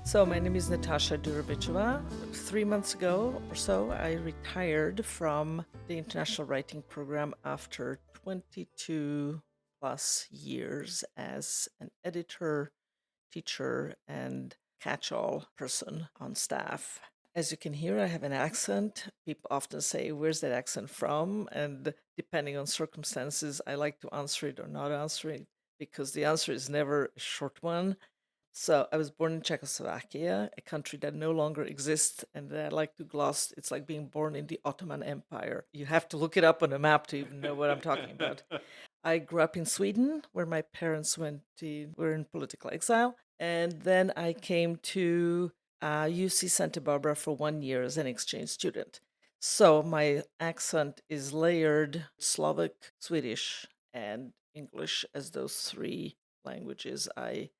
So my name is Nataša Ďurovičová. 3 months ago or so, I retired from the international writing program after 22 plus years as an editor, teacher, and catch-all person on staff. As you can hear, I have an accent. People often say, where's that accent from? And depending on circumstances, I like to answer it or not answer it because the answer is never a short one. So I was born in Czechoslovakia, a country that no longer exists, and that I like to gloss. It's like being born in the Ottoman Empire. You have to look it up on a map to even know what I'm talking about. I grew up in Sweden, where my parents were in political exile, and then I came to UC Santa Barbara for 1 year as an exchange student. So my accent is layered Slovak, Swedish, and English as those three languages I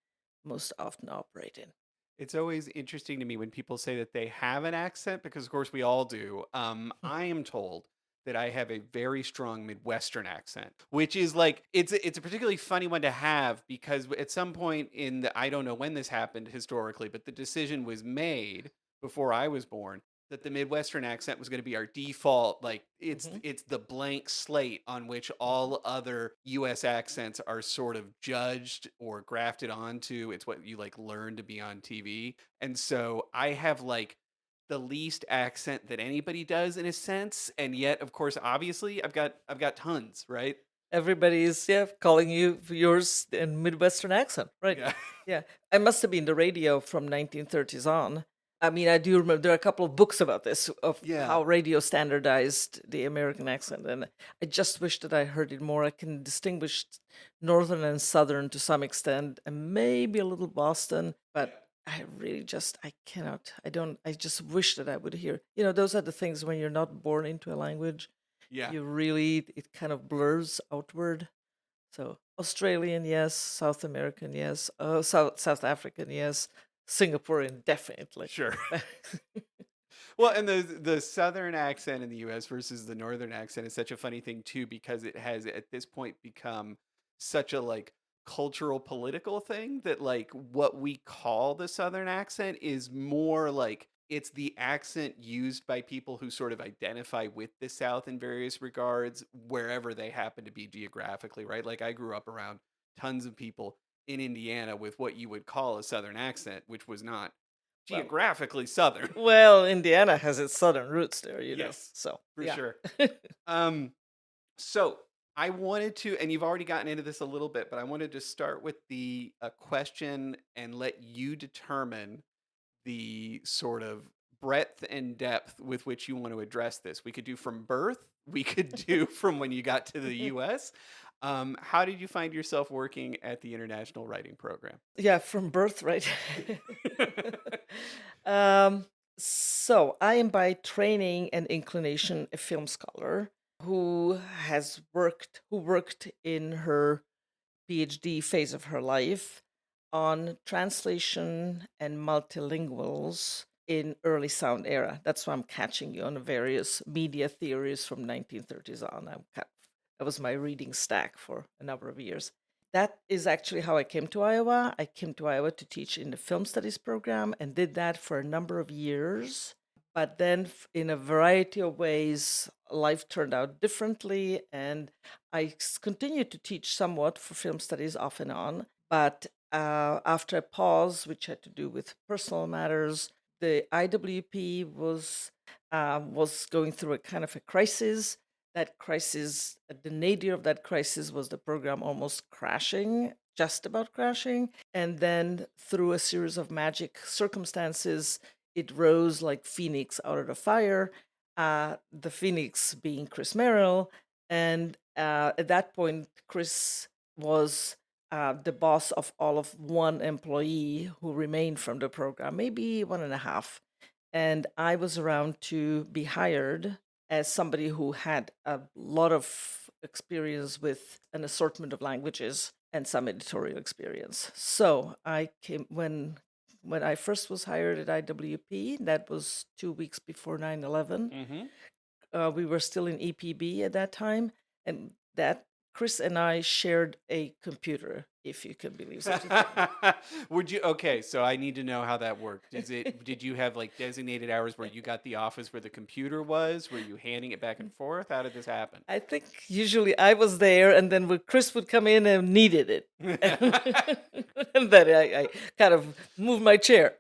most often operate in. It's always interesting to me when people say that they have an accent, because of course we all do. I am told that I have a very strong Midwestern accent, which is like it's a particularly funny one to have because at some point in the I don't know when this happened historically, but the decision was made before I was born that the Midwestern accent was going to be our default. Like it's the blank slate on which all other U.S. accents are sort of judged or grafted onto. It's what you like learn to be on TV, and so I have like the least accent that anybody does in a sense, and yet, of course, obviously, I've got tons, right? Everybody's calling you for yours in Midwestern accent, right? Yeah. Yeah, I must have been the radio from 1930s on. I mean, I do remember there are a couple of books about this of Yeah. how radio standardized the American accent, and I just wish that I heard it more. I can distinguish northern and southern to some extent, and maybe a little Boston, but I really I cannot. I just wish that I would hear. Those are the things when you're not born into a language, Yeah. it kind of blurs outward. So Australian, yes. South American, yes. South African, yes. Singaporean, definitely. Sure. Well, and the southern accent in the US versus the northern accent is such a funny thing too, because it has at this point become such a like cultural political thing that like what we call the southern accent is more like it's the accent used by people who sort of identify with the South in various regards, wherever they happen to be geographically, right? Like I grew up around tons of people in Indiana with what you would call a southern accent, which was not Well, geographically southern. well, Indiana has its southern roots there, Yes, So for yeah. sure. So I wanted to, and you've already gotten into this a little bit, but I wanted to start with the question and let you determine the sort of breadth and depth with which you want to address this. We could do from birth, we could do from when you got to the US. How did you find yourself working at the International Writing Program? Yeah, from birth, right? So I am by training and inclination a film scholar who worked in her PhD phase of her life on translation and multilinguals in early sound era. That's why I'm catching you on the various media theories from 1930s on. That was my reading stack for a number of years. That is actually how I came to Iowa. I came to Iowa to teach in the film studies program and did that for a number of years. But then, in a variety of ways, life turned out differently, and I continued to teach somewhat for film studies off and on. But after a pause, which had to do with personal matters, the IWP was going through a kind of a crisis. That crisis, the nadir of that crisis was the program almost crashing, just about crashing. And then through a series of magic circumstances, it rose like phoenix out of the fire. the Phoenix being Chris Merrill. And at that point, Chris was the boss of all of one employee who remained from the program, maybe one and a half. And I was around to be hired as somebody who had a lot of experience with an assortment of languages and some editorial experience. So I came when I first was hired at IWP. That was 2 weeks before 9/11. Mm-hmm. We were still in EPB at that time, and that Chris and I shared a computer, if you can believe such a thing. Would you? Okay, so I need to know how that worked. Did you have like designated hours where you got the office where the computer was? Were you handing it back and forth? How did this happen? I think usually I was there, and then Chris would come in and needed it. And then I kind of moved my chair,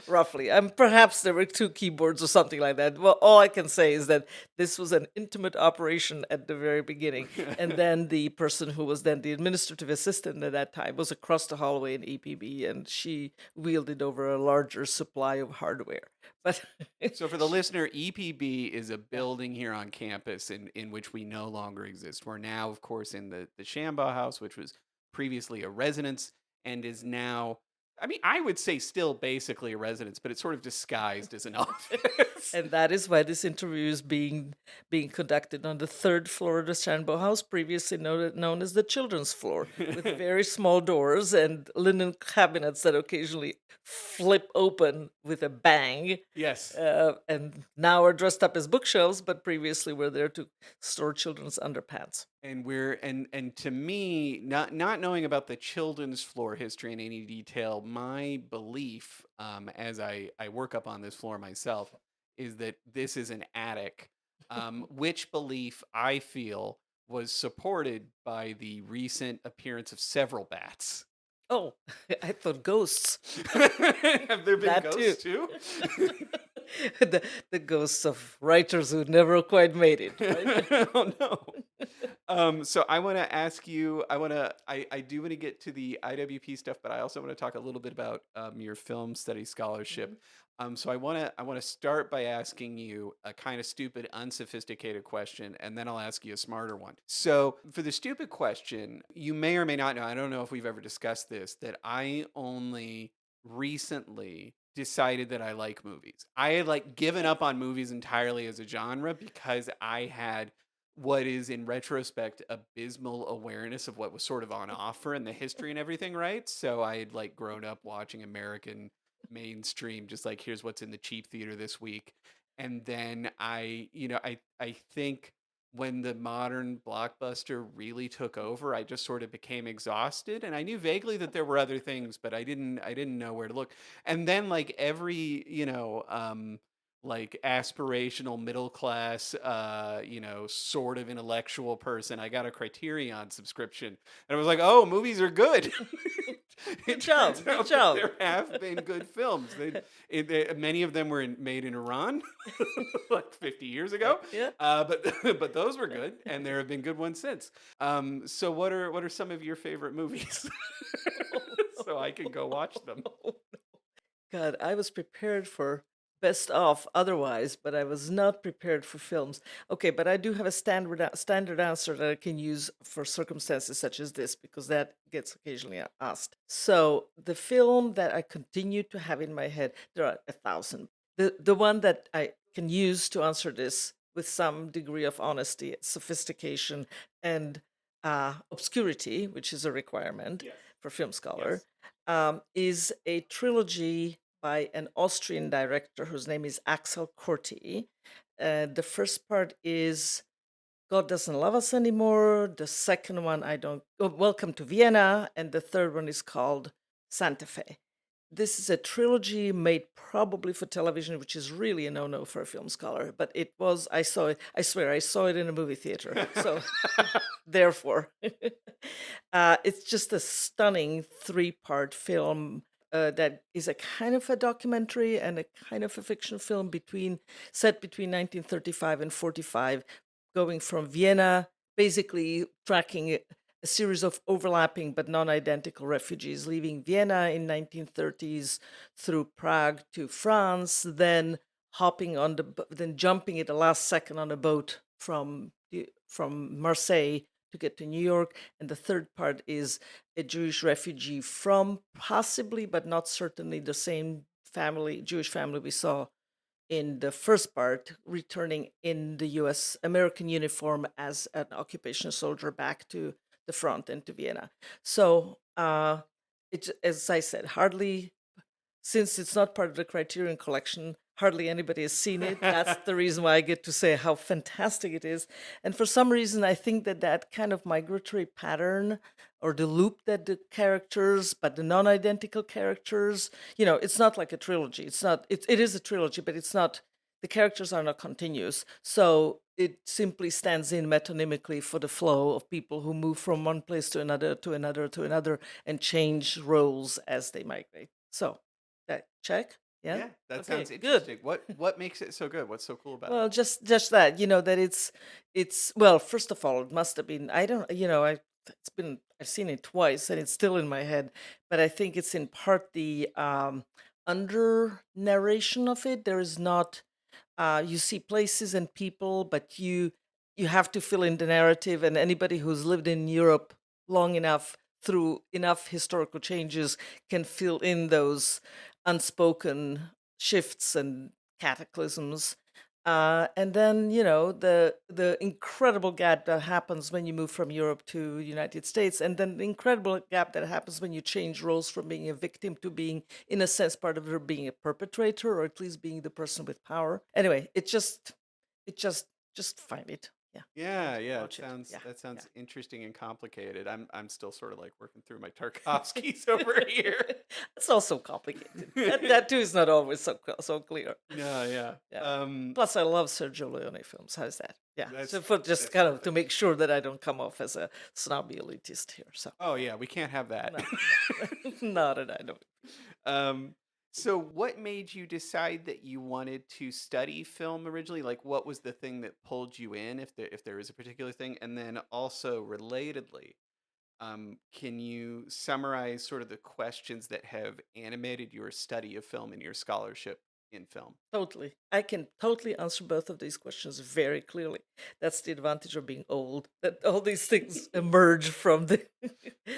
roughly. Perhaps there were two keyboards or something like that. Well, all I can say is that this was an intimate operation at the very beginning. And then the person who was then the administrative assistant at that time was across the hallway in EPB, and she wielded over a larger supply of hardware. But So for the listener, EPB is a building here on campus in which we no longer exist. We're now, of course, in the Shambaugh House, which was previously a residence and is now, I mean, I would say still basically a residence, but it's sort of disguised as an office. And that is why this interview is being conducted on the third floor of the Shambaugh House, previously known as the children's floor, with very small doors and linen cabinets that occasionally flip open with a bang. Yes. And now are dressed up as bookshelves, but previously were there to store children's underpants. And and to me, not knowing about the children's floor history in any detail, my belief, as I work up on this floor myself, is that this is an attic, which belief I feel was supported by the recent appearance of several bats. Oh, I thought ghosts. Have there been That ghosts too? the ghosts of writers who never quite made it, right? Oh no. So I want to ask you. I do want to get to the IWP stuff, but I also want to talk a little bit about your film study scholarship. So I want to start by asking you a kind of stupid, unsophisticated question, and then I'll ask you a smarter one. So for the stupid question, you may or may not know. I don't know if we've ever discussed this. That I only recently decided that I like movies. I had like given up on movies entirely as a genre because I had what is in retrospect abysmal awareness of what was sort of on offer in the history and everything, right? So I had like grown up watching American mainstream, just like here's what's in the cheap theater this week. And then I think when the modern blockbuster really took over, I just sort of became exhausted, and I knew vaguely that there were other things, but I didn't know where to look. And then like every, like aspirational middle class, sort of intellectual person, I got a Criterion subscription, and I was like, oh, movies are good. It Good job. turns Good out that job. there have been good films. Many of them were made in Iran, like 50 years ago. Yeah. But those were good, and there have been good ones since. So what are some of your favorite movies? So I can go watch them. God, I was prepared for best of otherwise, but I was not prepared for films. Okay, but I do have a standard answer that I can use for circumstances such as this, because that gets occasionally asked. So the film that I continue to have in my head, there are 1,000. The one that I can use to answer this with some degree of honesty, sophistication, and obscurity, which is a requirement Yes. for film scholar, Yes. is a trilogy by an Austrian director whose name is Axel Corti. The first part is God Doesn't Love Us Anymore. The second one, Welcome to Vienna. And the third one is called Santa Fe. This is a trilogy made probably for television, which is really a no-no for a film scholar. But it was, I swear, I saw it in a movie theater. So therefore, it's just a stunning 3-part film that is a kind of a documentary and a kind of a fiction film set between 1935 and 45, going from Vienna, basically tracking a series of overlapping but non-identical refugees leaving Vienna in 1930s through Prague to France, then hopping on then jumping at the last second on a boat from Marseille to get to New York. And the third part is a Jewish refugee from possibly, but not certainly, the same family, Jewish family we saw in the first part, returning in the US American uniform as an occupational soldier back to the front and to Vienna. So it's, as I said, hardly, since it's not part of the Criterion collection, hardly anybody has seen it. That's the reason why I get to say how fantastic it is. And for some reason, I think that that kind of migratory pattern, or the loop that the characters, but the non-identical characters, it's not like a trilogy. It is a trilogy, but it's not, the characters are not continuous. So it simply stands in metonymically for the flow of people who move from one place to another, to another, to another, and change roles as they migrate. So that check. Yeah. Yeah, that Okay. sounds Good. interesting. What makes it so good? What's so cool about it? Well, just that, that it's well, first of all, it must have been, I don't, I've seen it twice and it's still in my head, but I think it's in part the under narration of it. There is not, you see places and people, but you have to fill in the narrative, and anybody who's lived in Europe long enough, through enough historical changes, can fill in those unspoken shifts and cataclysms. And then, the incredible gap that happens when you move from Europe to the United States, and then the incredible gap that happens when you change roles from being a victim to being, in a sense, part of it, being a perpetrator, or at least being the person with power. Anyway, just find it. Yeah. Yeah, Watch it. Yeah. that sounds interesting and complicated. I'm still sort of like working through my Tarkovskys over here. It's also complicated. That too is not always so clear. Yeah. Yeah. Plus, I love Sergio Leone films. How's that? Yeah. That's- So for just that's kind of to perfect. make sure that I don't come off as a snobby elitist here. So Oh yeah, we can't have that. not that I don't. So what made you decide that you wanted to study film originally? Like what was the thing that pulled you in, if there is a particular thing? And then also relatedly, can you summarize sort of the questions that have animated your study of film and your scholarship in film? Totally. I can totally answer both of these questions very clearly. That's the advantage of being old, that all these things emerge from the.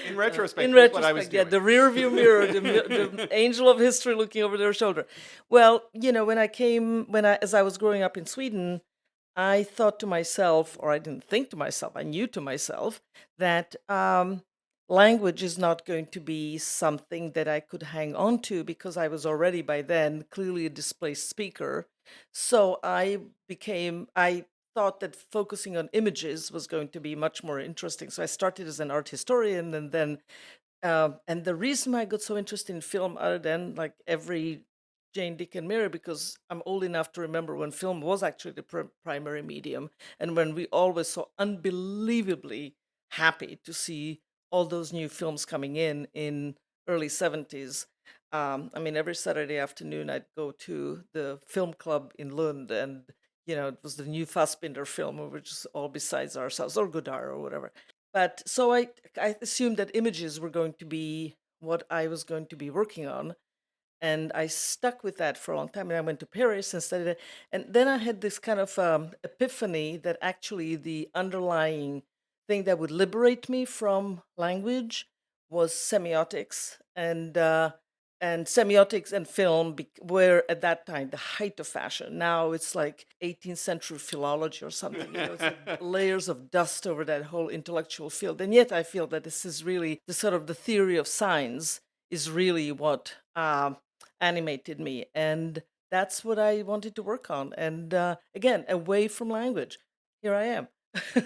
In retrospect, In here's what I was retrospect, yeah, doing. the rear view mirror, the angel of history looking over their shoulder. Well, as I was growing up in Sweden, I thought to myself, or I didn't think to myself, I knew to myself that language is not going to be something that I could hang on to, because I was already by then clearly a displaced speaker. So I thought that focusing on images was going to be much more interesting. So I started as an art historian, and then, and the reason I got so interested in film, other than like every Jane, Dick, and Mary, because I'm old enough to remember when film was actually the primary medium, and when we always so unbelievably happy to see all those new films coming in early 70s. I mean, every Saturday afternoon I'd go to the film club in Lund, and it was the new Fassbinder film, which is all besides ourselves, or Godard or whatever. But so I assumed that images were going to be what I was going to be working on, and I stuck with that for a long time. And I went to Paris and studied it. And then I had this kind of epiphany that actually the underlying thing that would liberate me from language was semiotics. And semiotics and film were at that time the height of fashion. Now it's like 18th century philology or something. It's like layers of dust over that whole intellectual field. And yet I feel that this is really the sort of the theory of signs is really what animated me, and that's what I wanted to work on. And again, away from language, here I am.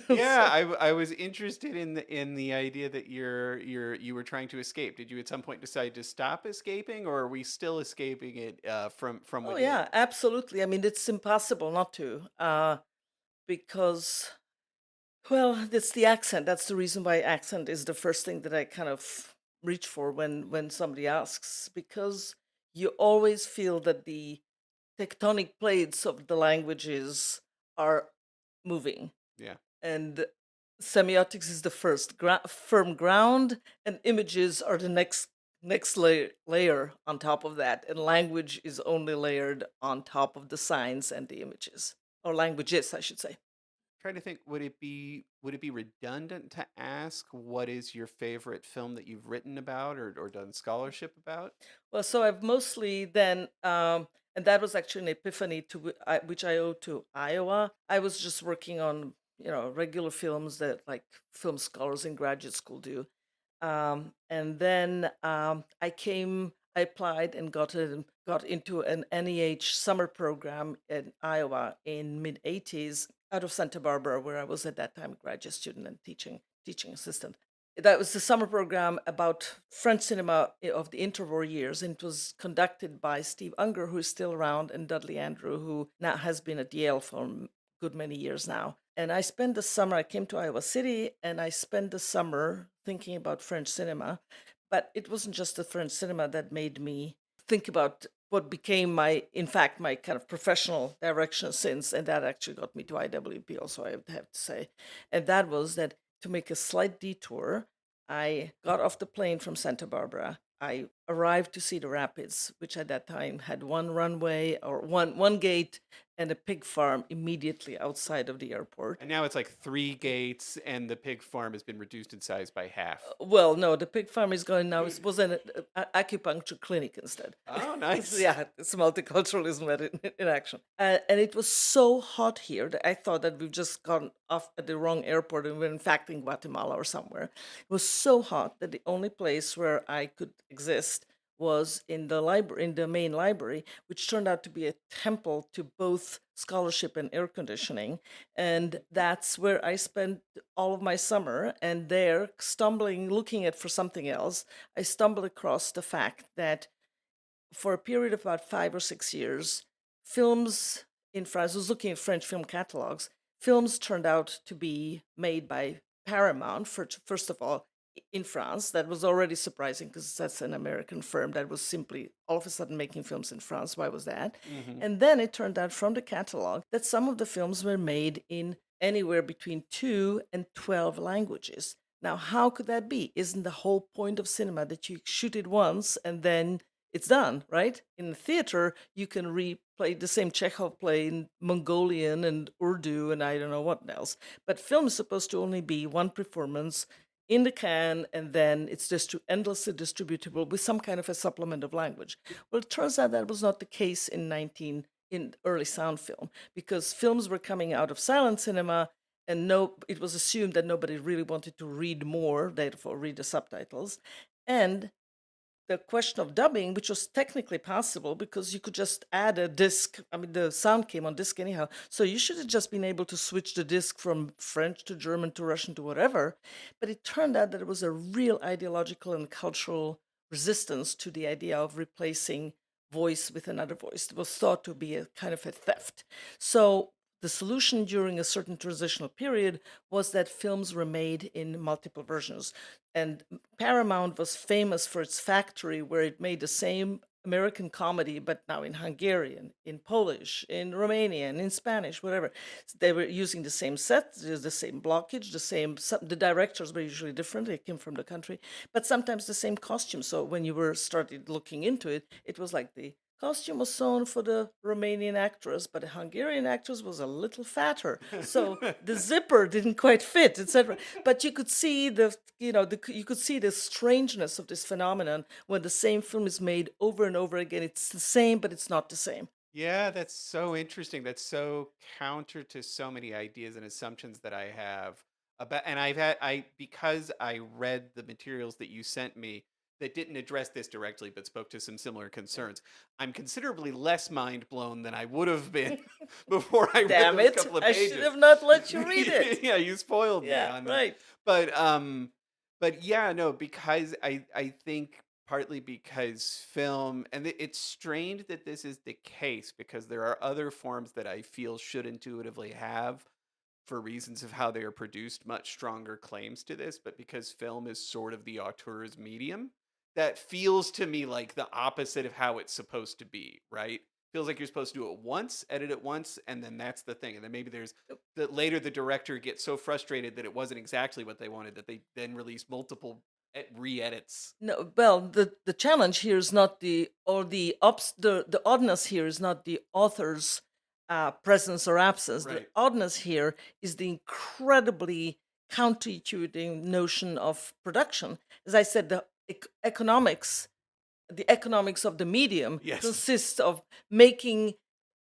Yeah, So, I was interested in the idea that you were trying to escape. Did you at some point decide to stop escaping, or are we still escaping it from oh within? yeah, absolutely. I mean, it's impossible not to, because, well, it's the accent. That's the reason why accent is the first thing that I kind of reach for when somebody asks, because you always feel that the tectonic plates of the languages are moving, Yeah. and semiotics is the first firm ground, and images are the next next layer on top of that, and language is only layered on top of the signs and the images, or languages, I should say. Trying to think, would it be redundant to ask what is your favorite film that you've written about or done scholarship about? Well, so I've mostly then, and that was actually an epiphany which I owe to Iowa. I was just working on, regular films that like film scholars in graduate school do. And then I applied and got into an NEH summer program in Iowa in mid '80s out of Santa Barbara, where I was at that time a graduate student and teaching assistant. That was the summer program about French cinema of the interwar years, and it was conducted by Steve Unger, who is still around, and Dudley Andrew, who now has been at Yale for a good many years now. And I spent the summer, I came to Iowa City, and I spent the summer thinking about French cinema. But it wasn't just the French cinema that made me think about what became in fact, my kind of professional direction since, and that actually got me to IWP also, I would have to say. And that was that, to make a slight detour, I got off the plane from Santa Barbara. I arrived to Cedar Rapids, which at that time had one runway, or one gate, and a pig farm immediately outside of the airport. And now it's like three gates, and the pig farm has been reduced in size by half. Well, no, the pig farm is going now. It was an acupuncture clinic instead. Oh, nice. Yeah, it's multiculturalism in action. And it was so hot here that I thought that we've just gone off at the wrong airport and we're in fact in Guatemala or somewhere. It was so hot that the only place where I could exist was in the library, in the main library, which turned out to be a temple to both scholarship and air conditioning. And that's where I spent all of my summer. And there, looking at for something else, I stumbled across the fact that for a period of about 5 or 6 years, films in France, I was looking at French film catalogs, films turned out to be made by Paramount, first of all, in France. That was already surprising because that's an American firm that was simply all of a sudden making films in France. Why was that? Hmm. And then it turned out from the catalog that some of the films were made in anywhere between 2 and 12 languages. Now, how could that be? Isn't the whole point of cinema that you shoot it once and then it's done, right? In the theater, you can replay the same Chekhov play in Mongolian and Urdu and I don't know what else. But film is supposed to only be one performance in the can, and then it's just endlessly distributable with some kind of a supplement of language. Well, it turns out that was not the case in early sound film, because films were coming out of silent cinema, and it was assumed that nobody really wanted to read more, therefore read the subtitles. And the question of dubbing, which was technically possible because you could just add a disc. I mean, the sound came on disc anyhow. So you should have just been able to switch the disc from French to German to Russian to whatever. But it turned out that there was a real ideological and cultural resistance to the idea of replacing voice with another voice. It was thought to be a kind of a theft. So the solution during a certain transitional period was that films were made in multiple versions. And Paramount was famous for its factory, where it made the same American comedy, but now in Hungarian, in Polish, in Romanian, in Spanish, whatever. They were using the same set, the same blockage, the directors were usually different. They came from the country, but sometimes the same costume. So when you started looking into it, it was like the costume was sewn for the Romanian actress, but the Hungarian actress was a little fatter, so the zipper didn't quite fit, etc. But you could see you could see the strangeness of this phenomenon when the same film is made over and over again. It's the same, but it's not the same. Yeah, that's so interesting. That's so counter to so many ideas and assumptions that I have about, and because I read the materials that you sent me that didn't address this directly but spoke to some similar concerns. I'm considerably less mind blown than I would have been before I read Damn those it! couple of I should pages. have not let you read it. Yeah, you spoiled me Yeah, on that. right. But yeah, no, because I think partly because film, and it's strange that this is the case because there are other forms that I feel should intuitively have, for reasons of how they are produced, much stronger claims to this, but because film is sort of the auteur's medium, that feels to me like the opposite of how it's supposed to be, right? Feels like you're supposed to do it once, edit it once, and then that's the thing. And then maybe there's that later the director gets so frustrated that it wasn't exactly what they wanted that they then release multiple re-edits. No, well, the challenge here is not the oddness here is not the author's presence or absence. The Right. oddness here is the incredibly counterintuitive notion of production. As I said, the economics of the medium Yes. consists of making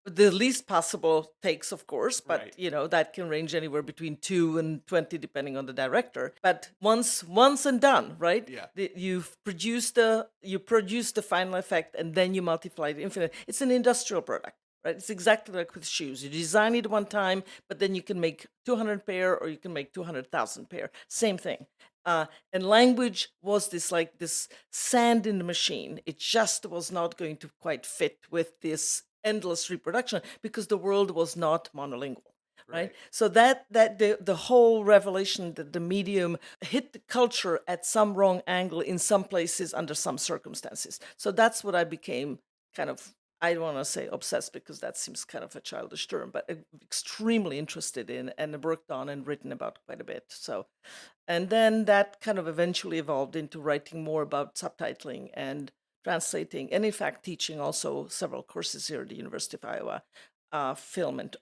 the least possible takes, of course, but Right. that can range anywhere between 2 and 20 depending on the director. But once and done, right? Yeah. You produce the final effect and then you multiply it infinite. It's an industrial product, right? It's exactly like with shoes. You design it one time, but then you can make 200 pair or you can make 200,000 pair. Same thing. And language was this sand in the machine. It just was not going to quite fit with this endless reproduction because the world was not monolingual. Right. So that the whole revelation that the medium hit the culture at some wrong angle in some places under some circumstances. So that's what I became kind of, I don't want to say obsessed because that seems kind of a childish term, but extremely interested in and worked on and written about quite a bit. So, and then that kind of eventually evolved into writing more about subtitling and translating, and in fact, teaching also several courses here at the University of Iowa, film and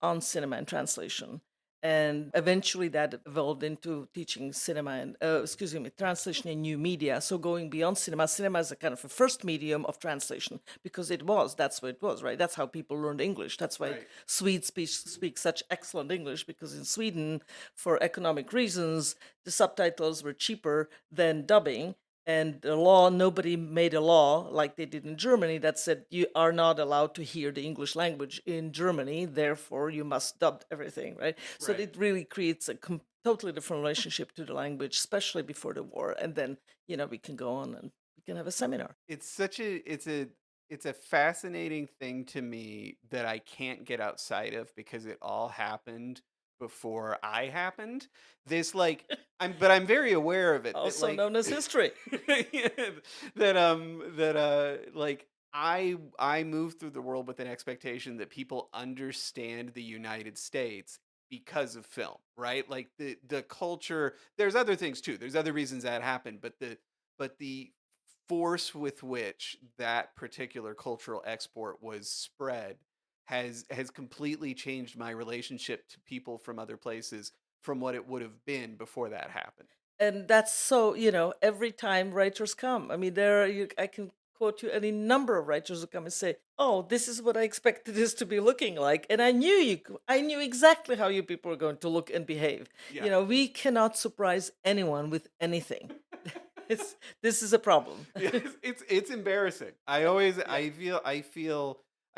on cinema and translation. And eventually that evolved into teaching cinema and, translation in new media. So going beyond cinema, cinema is a kind of a first medium of translation because that's what it was, right? That's how people learned English. That's why Right. Swedes speak such excellent English, because in Sweden, for economic reasons, the subtitles were cheaper than dubbing. And nobody made a law like they did in Germany that said you are not allowed to hear the English language in Germany, therefore you must dub everything, right? So Right. it really creates a totally different relationship to the language, especially before the war. And then, we can go on and we can have a seminar. It's such a it's a fascinating thing to me that I can't get outside of because it all happened before I happened. This like I'm very aware of it that Also like known as history. like I move through the world with an expectation that people understand the United States because of film, right? Like the culture, there's other things too. There's other reasons that happened, but the force with which that particular cultural export was spread has completely changed my relationship to people from other places from what it would have been before that happened. And that's so, every time writers come, I mean, I can quote you any number of writers who come and say, "Oh, this is what I expected this to be looking like," and I knew exactly how you people are going to look and behave. Yeah. We cannot surprise anyone with anything. This is a problem. Yes, it's embarrassing. I always Yeah.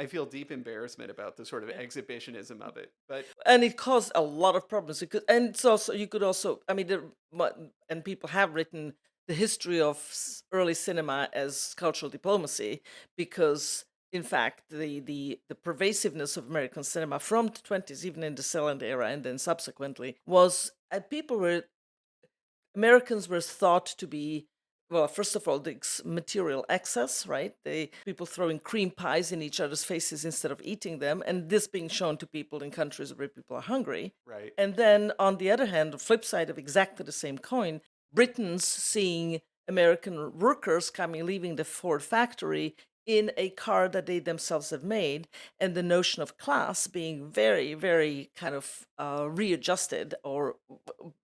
I feel deep embarrassment about the sort of Yeah. exhibitionism of it. But And it caused a lot of problems because, and it's also, you could also, I mean, and people have written the history of early cinema as cultural diplomacy, because in fact the pervasiveness of American cinema from the 20s, even in the silent era and then subsequently, was Americans were thought to be, well, first of all, the material excess, right? People throwing cream pies in each other's faces instead of eating them, and this being shown to people in countries where people are hungry. right, And then, on the other hand, the flip side of exactly the same coin, Britons seeing American workers leaving the Ford factory in a car that they themselves have made, and the notion of class being very, very kind of readjusted or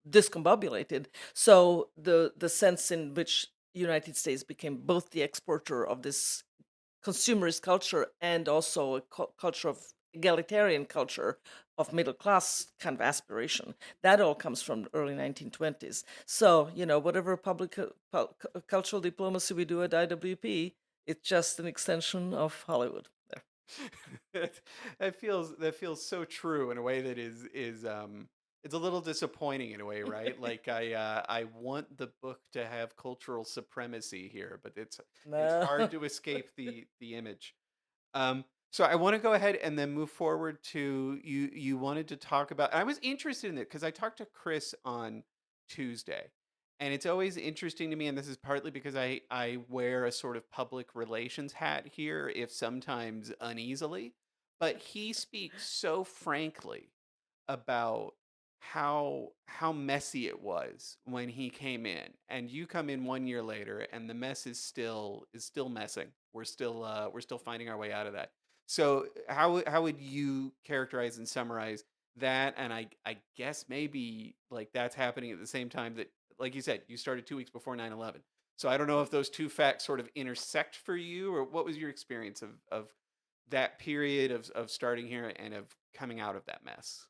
discombobulated. So the sense in which United States became both the exporter of this consumerist culture and also a culture of egalitarian culture of middle class kind of aspiration, that all comes from the early 1920s. So whatever cultural diplomacy we do at IWP, it's just an extension of Hollywood there. that feels so true in a way that is it's a little disappointing in a way, right? Like I want the book to have cultural supremacy here, but it's No. hard to escape the image. So I want to go ahead and then move forward to you. You wanted to talk about. I was interested in it because I talked to Chris on Tuesday, and it's always interesting to me. And this is partly because I wear a sort of public relations hat here, if sometimes uneasily. But he speaks so frankly about how messy it was when he came in, and you come in 1 year later, and the mess is still messing. We're still finding our way out of that. So how would you characterize and summarize that? And I guess maybe like that's happening at the same time that, like you said, you started 2 weeks before 9/11. So I don't know if those two facts sort of intersect for you, or what was your experience of that period of starting here and of coming out of that mess.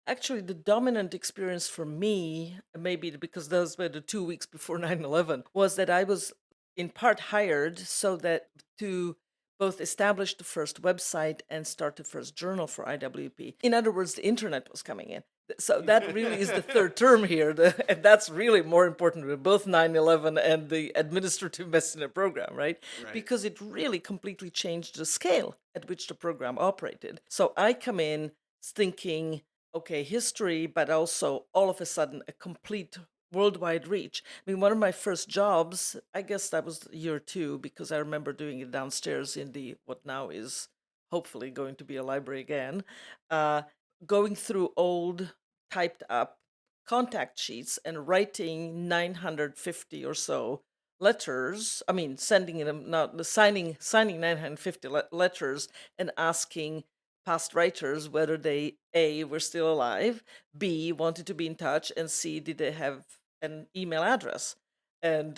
Actually, the dominant experience for me, maybe because those were the 2 weeks before 9/11, was that I was in part hired so that to both establish the first website and start the first journal for IWP. In other words, the internet was coming in. So that really is the third term here. And that's really more important with both 9/11 and the administrative mess in the program, right? Right. Because it really completely changed the scale at which the program operated. So I come in thinking, okay, history, but also all of a sudden a complete worldwide reach. I mean, one of my first jobs, I guess that was year two, because I remember doing it downstairs in the what now is hopefully going to be a library again, uh, going through old typed up contact sheets and writing 950 or so letters. I mean, sending them, not signing 950 letters and asking past writers whether they A were still alive, B wanted to be in touch, and C did they have an email address. There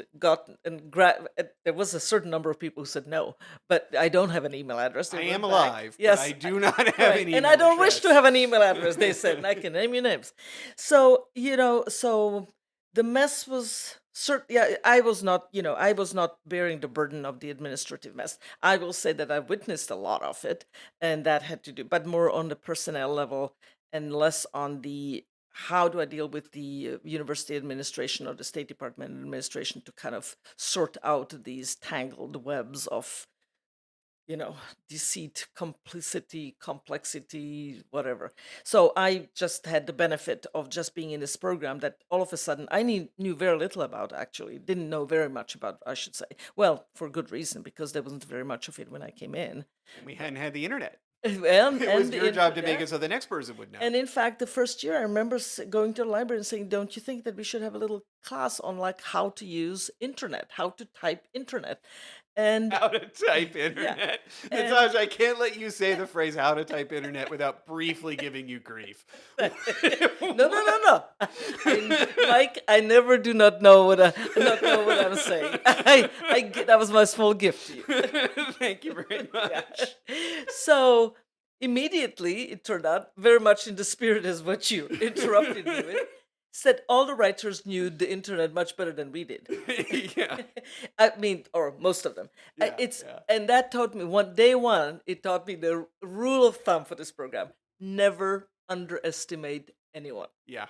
was a certain number of people who said no, but I don't have an email address. They I wrote am back, alive, but yes, I do not have right, an and I email don't wish to address. have an email address. They said, and I can name your names. So so the mess was certain. Yeah, I was not bearing the burden of the administrative mess. I will say that I witnessed a lot of it, and that had to do, but more on the personnel level and less on the how do I deal with the university administration or the State Department administration to kind of sort out these tangled webs of deceit, complicity, complexity, whatever. So I just had the benefit of just being in this program that all of a sudden I knew very little about, actually. Didn't know very much about, I should say. Well, for good reason, because there wasn't very much of it when I came in. And we hadn't had the internet. Well, It was your job to make it so the next person would know. and in fact, the first year, I remember going to the library and saying, "Don't you think that we should have a little class on like how to use internet, how to type internet?" And How to type yeah, internet. and Natasha, I can't let you say the phrase how to type internet without briefly giving you grief. no. Mike, I never do not know not know what I'm saying. That was my small gift to you. Thank you very much. So immediately, it turned out very much in the spirit as what you interrupted me with. Said all the writers knew the internet much better than we did. Yeah. I mean, or most of them. Yeah, It's yeah. and that taught me day one. It taught me the rule of thumb for this program: never underestimate anyone. Yeah.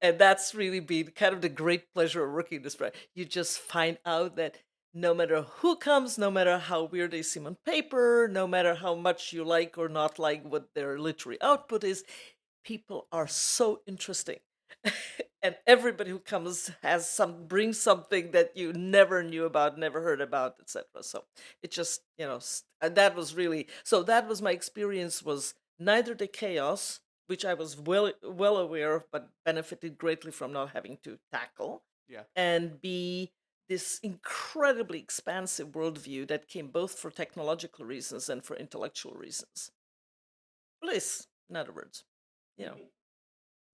And that's really been kind of the great pleasure of working this program. You just find out that no matter who comes, no matter how weird they seem on paper, no matter how much you like or not like what their literary output is, people are so interesting. And everybody who comes brings something that you never knew about, never heard about, etc. So it just that was really, so that was my experience, was neither the chaos, which I was well aware of but benefited greatly from not having to tackle, Yeah. and B, this incredibly expansive worldview that came both for technological reasons and for intellectual reasons. Bliss, in other words.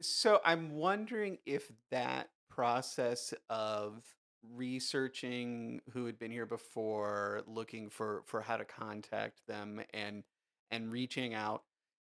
So I'm wondering if that process of researching who had been here before, looking for how to contact them, and reaching out,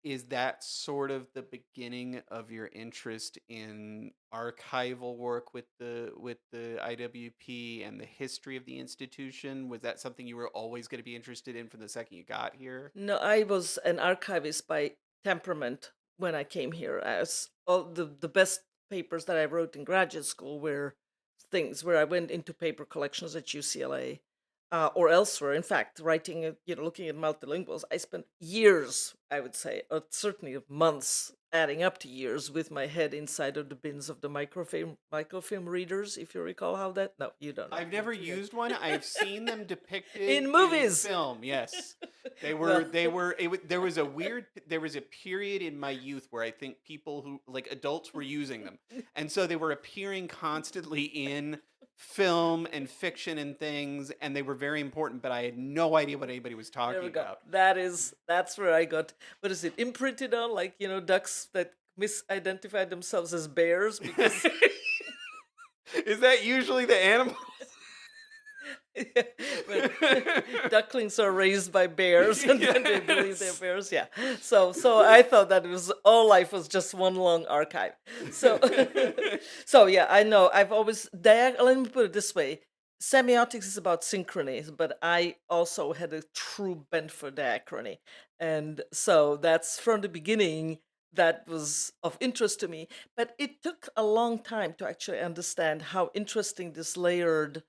is that sort of the beginning of your interest in archival work with the IWP and the history of the institution? Was that something you were always going to be interested in from the second you got here? No, I was an archivist by temperament when I came here. As all the best papers that I wrote in graduate school were things where I went into paper collections at UCLA. or elsewhere. In fact, writing, looking at multilinguals, I spent years, I would say, or certainly months, adding up to years, with my head inside of the bins of the microfilm readers. If you recall how that, no, you don't know. I've never used one. I've seen them depicted In movies. film. Yes, there was a period in my youth where I think people who, like, adults, were using them, and so they were appearing constantly in film and fiction and things, and they were very important, but I had no idea what anybody was There we talking go. about. That's where I got, what is it, imprinted on, like, ducks that misidentified themselves as bears because Is that usually the animal? but ducklings are raised by bears and then they believe they're Yes. bears. Yeah. So I thought that it was all life was just one long archive. So so yeah, I know. I've always let me put it this way. Semiotics is about synchrony, but I also had a true bent for diachrony. And so that's from the beginning that was of interest to me. But it took a long time to actually understand how interesting this layered,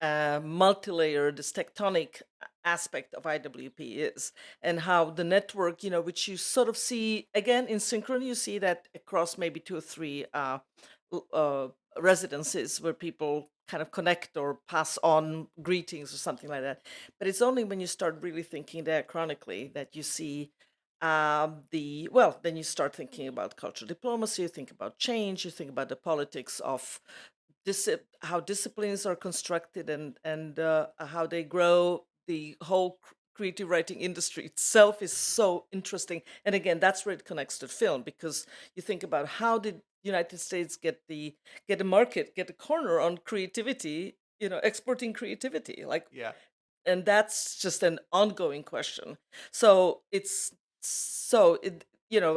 multi-layered, this tectonic aspect of IWP is, and how the network, which you sort of see again in synchrony, you see that across maybe two or three residences where people kind of connect or pass on greetings or something like that. But it's only when you start really thinking diachronically that you see then you start thinking about cultural diplomacy, you think about change, you think about the politics of how disciplines are constructed and how they grow. The whole creative writing industry itself is so interesting, and again, that's where it connects to film, because you think about how did United States get a market, get a corner on creativity, exporting creativity, like, Yeah. and that's just an ongoing question. So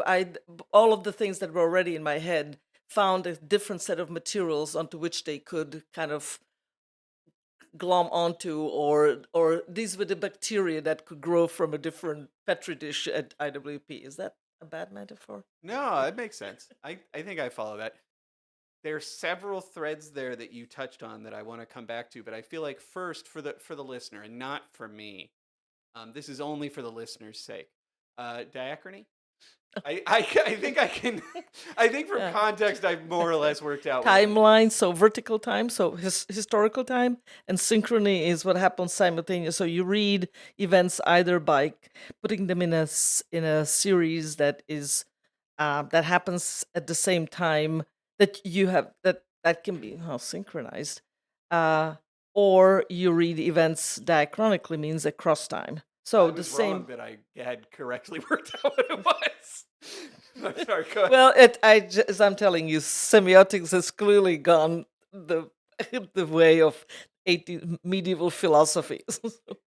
I all of the things that were already in my head found a different set of materials onto which they could kind of glom onto, or these were the bacteria that could grow from a different petri dish at IWP. Is that a bad metaphor? No, that makes sense. I think I follow that. There are several threads there that you touched on that I want to come back to, but I feel like first, for the listener and not for me, this is only for the listener's sake. Diachrony. I think I can. I think from Yeah. context, I've more or less worked out. what it is. Timeline, so vertical time, so historical time, and synchrony is what happens simultaneously. So you read events either by putting them in a series that is that happens at the same time that you have that can be synchronized, or you read events diachronically, means across time. So I the was same. wrong that I had correctly worked out what it was. I'm sorry. Go ahead. Well, as I'm telling you, semiotics has clearly gone the the way of medieval philosophies.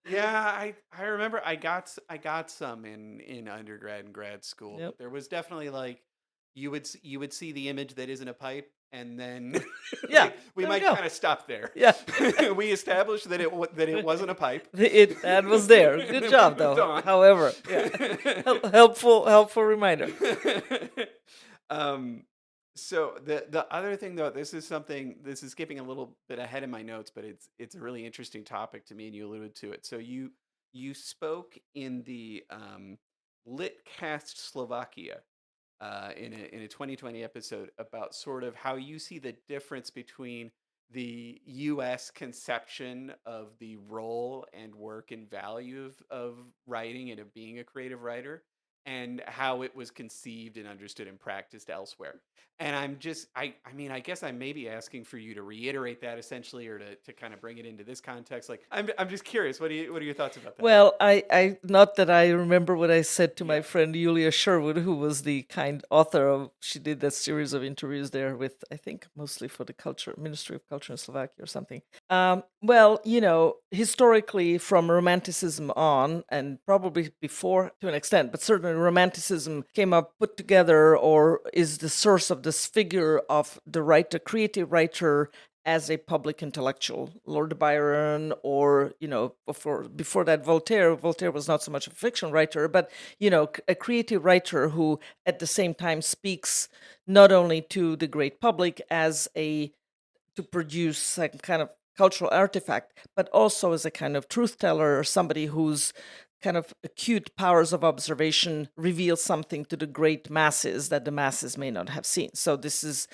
Yeah, I remember I got some in undergrad and grad school. Yep. There was definitely, like, you would see the image that isn't a pipe, and then Yeah, we there we might go. kind of stop there. Yeah. We established that it wasn't a pipe. That was there. And Good then job, we moved though. on. However, yeah, helpful reminder. So the other thing, though, this is skipping a little bit ahead in my notes, but it's a really interesting topic to me, and you alluded to it. So you spoke in the Litcast Slovakia in a 2020 episode about sort of how you see the difference between the U.S. conception of the role and work and value of writing and of being a creative writer, and how it was conceived and understood and practiced elsewhere. And I mean, I guess I may be asking for you to reiterate that essentially, or to kind of bring it into this context. Like, I'm just curious. What are your thoughts about that? Well, I not that I remember what I said to my Yeah. friend Julia Sherwood, who was the kind author of. She did that series of interviews there with, I think, mostly for the Ministry of Culture in Slovakia or something. Well, historically, from Romanticism on, and probably before to an extent, but certainly Romanticism came up, put together, or is the source of this figure of the writer, creative writer, as a public intellectual. Lord Byron, or before that, Voltaire. Voltaire was not so much a fiction writer, but a creative writer who at the same time speaks not only to the great public as to produce some kind of cultural artifact, but also as a kind of truth teller or somebody whose kind of acute powers of observation reveal something to the great masses that the masses may not have seen. So this is,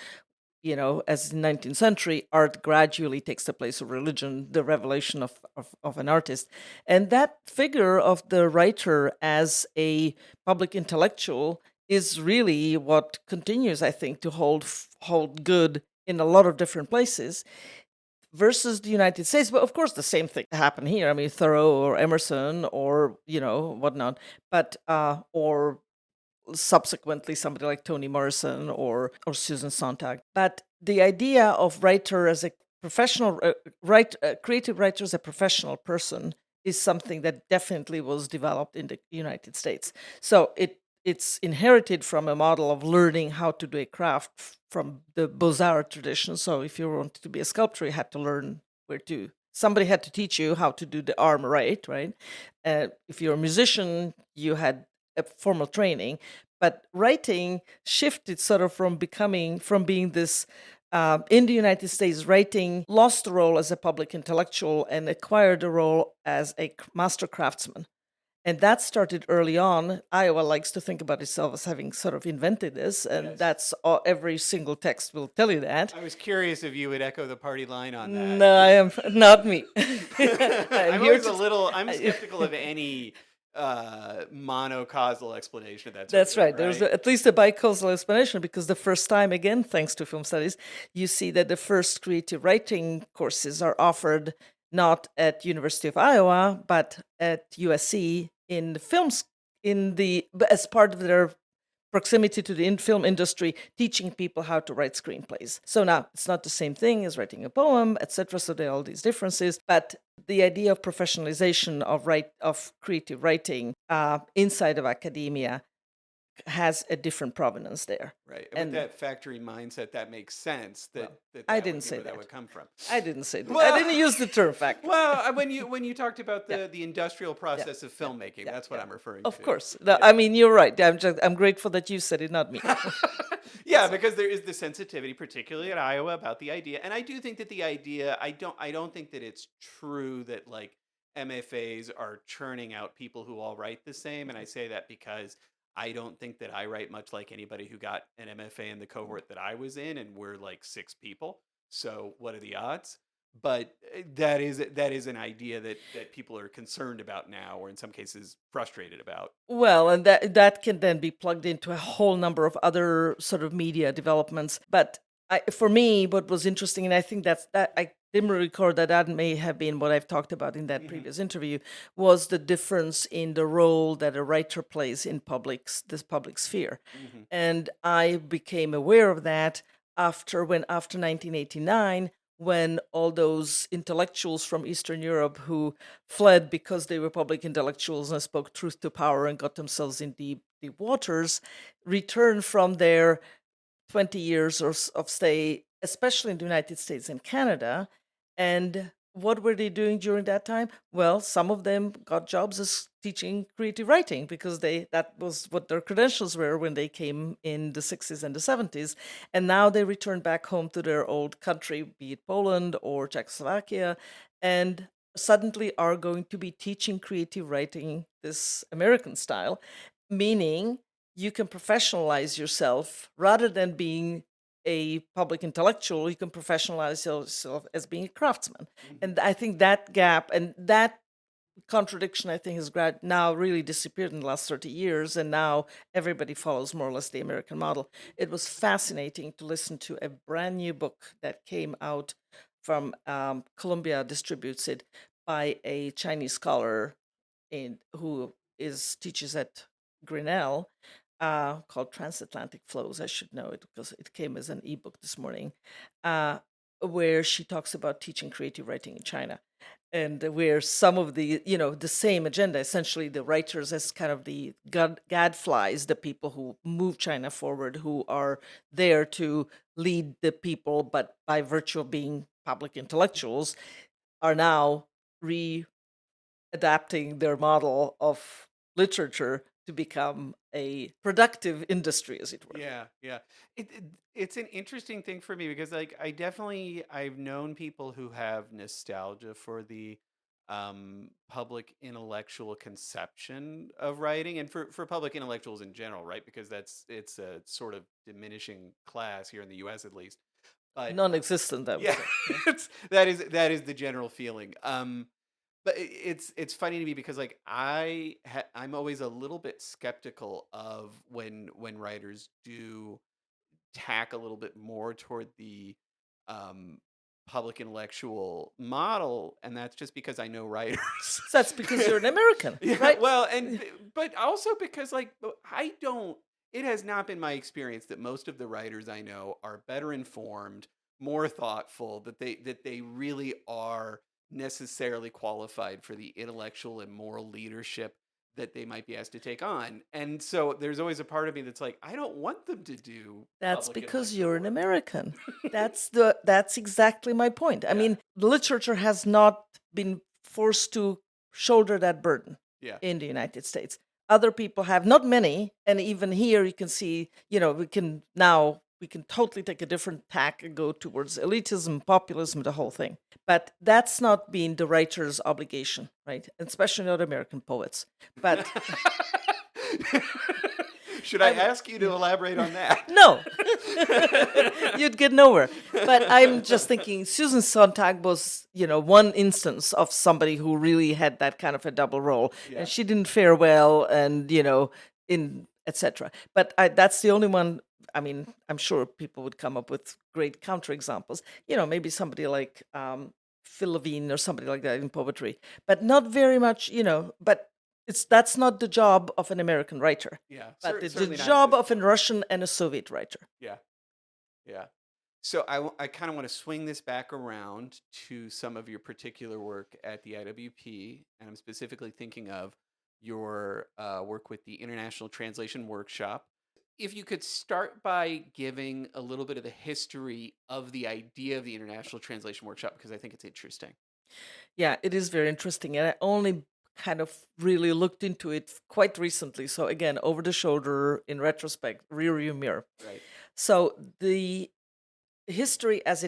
as in 19th century, art gradually takes the place of religion, the revelation of an artist. And that figure of the writer as a public intellectual is really what continues, I think, to hold good in a lot of different places versus the United States. But of course, the same thing happened here. I mean, Thoreau or Emerson or, whatnot, but, or subsequently somebody like Toni Morrison or Susan Sontag. But the idea of writer as a professional, creative writer as a professional person is something that definitely was developed in the United States. So it's inherited from a model of learning how to do a craft from the Beaux-Arts tradition. So if you wanted to be a sculptor, you had to learn somebody had to teach you how to do the arm right? If you're a musician, you had a formal training. But writing shifted sort of from being this, in the United States, writing lost the role as a public intellectual and acquired a role as a master craftsman. And that started early on. Iowa likes to think about itself as having sort of invented this, and Yes. that's all, every single text will tell you that. I was curious if you would echo the party line on that. No, I am not me. I'm always I'm skeptical of any monocausal explanation of that. That's right. There's at least a bicausal explanation, because the first time, again, thanks to film studies, you see that the first creative writing courses are offered not at University of Iowa, but at USC in the films, as part of their proximity to the film industry, teaching people how to write screenplays. So now it's not the same thing as writing a poem, etc. So there are all these differences, but the idea of professionalization of creative writing inside of academia has a different provenance there. Right. And with that factory mindset, that makes sense. I didn't say that would come from. I didn't say that. Well, I didn't use the term factory. Well, when you talked about the industrial process of filmmaking, that's what I'm referring to. Of course. No, I mean, you're right. I'm grateful that you said it, not me. Yeah, because there is the sensitivity, particularly at Iowa, about the idea. And I do think that the idea, I don't think that it's true that like MFAs are churning out people who all write the same. And I say that because I don't think that I write much like anybody who got an MFA in the cohort that I was in, and we're like 6 people. So what are the odds? But that is an idea that people are concerned about now, or in some cases frustrated about. Well, and that can then be plugged into a whole number of other sort of media developments. But for me, what was interesting, and I think that I didn't record that may have been what I've talked about in that previous interview, was the difference in the role that a writer plays in this public sphere. And I became aware of that after 1989, when all those intellectuals from Eastern Europe who fled because they were public intellectuals and spoke truth to power and got themselves in deep waters, returned from their 20 years of stay, especially in the United States and Canada. And what were they doing during that time? Well, some of them got jobs as teaching creative writing, because that was what their credentials were when they came in the 60s and the 70s. And now they return back home to their old country, be it Poland or Czechoslovakia, and suddenly are going to be teaching creative writing this American style, meaning you can professionalize yourself rather than being a public intellectual. You can professionalize yourself as being a craftsman. And I think that gap and that contradiction, I think, has now really disappeared in the last 30 years. And now everybody follows more or less the American model. It was fascinating to listen to a brand new book that came out from Columbia Distributes it, by a Chinese scholar who teaches at Grinnell, called Transatlantic Flows. I should know it because it came as an ebook this morning, where she talks about teaching creative writing in China, and where some of the same agenda, essentially the writers as kind of the gadflies, the people who move China forward, who are there to lead the people, but by virtue of being public intellectuals, are now adapting their model of literature to become a productive industry, as it were. Yeah. It's an interesting thing for me because like I've known people who have nostalgia for the public intellectual conception of writing and for public intellectuals in general, right? Because it's a sort of diminishing class here in the US at least. But Non-existent, I would yeah, say. Yeah. that is the general feeling. But it's funny to me because like I'm always a little bit skeptical of when writers do tack a little bit more toward the um, public intellectual model, and that's just because I know writers. So that's because you're an American, Yeah, right? well, but also because like I don't. It has not been my experience that most of the writers I know are better informed, more thoughtful, that they really are necessarily qualified for the intellectual and moral leadership that they might be asked to take on. And so there's always a part of me that's like, I don't want them to do That's public because intellectual you're an work. American. That's exactly my point. I Yeah. mean, literature has not been forced to shoulder that burden Yeah. in the United States. Other people have, not many, and even here you can see, we can totally take a different tack and go towards elitism, populism, the whole thing. But that's not been the writer's obligation, right? Especially not American poets. But Should I I'm ask you to elaborate on that? no, you'd get nowhere. But I'm just thinking Susan Sontag was, one instance of somebody who really had that kind of a double role, Yeah. and she didn't fare well, and in etc. But that's the only one. I mean, I'm sure people would come up with great counterexamples. Maybe somebody like Phil Levine or somebody like that in poetry, but not very much. But that's not the job of an American writer. Yeah. But the Certainly not at job this of a point. Russian and a Soviet writer. Yeah. Yeah. So I kind of want to swing this back around to some of your particular work at the IWP, and I'm specifically thinking of your work with the International Translation Workshop. If you could start by giving a little bit of the history of the idea of the International Translation Workshop, because I think it's interesting. Yeah, it is very interesting. And I only kind of really looked into it quite recently. So again, over the shoulder, in retrospect, rear view mirror. Right. So the history as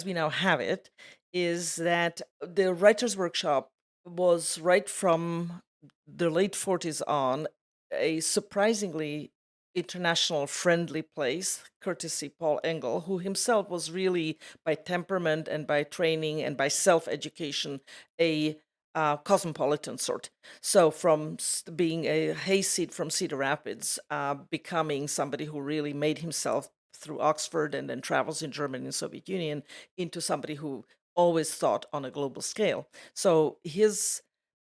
we now have it, is that the Writers' Workshop was right from the late 40s on a surprisingly international friendly place, courtesy Paul Engel, who himself was really, by temperament and by training and by self education, a cosmopolitan sort. So, from being a hayseed from Cedar Rapids, becoming somebody who really made himself through Oxford and then travels in Germany and Soviet Union, into somebody who always thought on a global scale. So his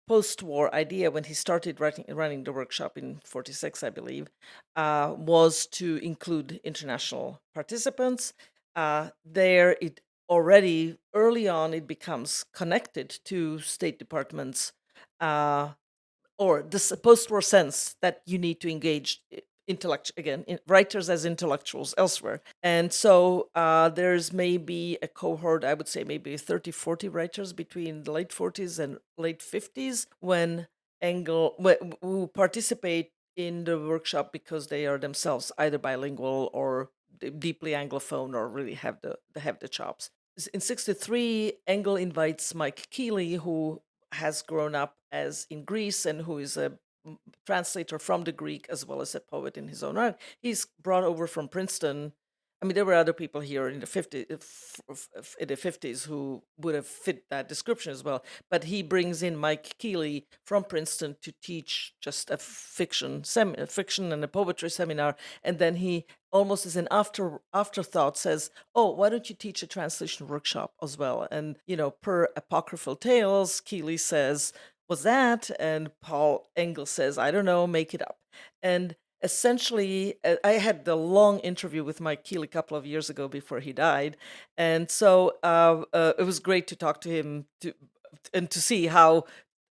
post-war idea, when he started running the workshop in 46, I believe, was to include international participants. There, it already early on it becomes connected to State Departments, or this post-war sense that you need to engage writers as intellectuals elsewhere. And so there's maybe a cohort, I would say maybe 30, 40 writers between the late 40s and late 50s when who participate in the workshop because they are themselves either bilingual or deeply anglophone, or really have the chops. In 63, Engel invites Mike Keeley, who has grown up as in Greece and who is a translator from the Greek as well as a poet in his own right. He's brought over from Princeton. I mean, there were other people here in the 50s who would have fit that description as well. But he brings in Mike Keeley from Princeton to teach just a fiction and a poetry seminar, and then he, almost as an afterthought, says, "Oh, why don't you teach a translation workshop as well?" And per apocryphal tales, Keeley says, "Was that?" And Paul Engel says, "I don't know, make it up." And essentially, I had the long interview with Mike Keeley a couple of years ago before he died. And so it was great to talk to him and to see how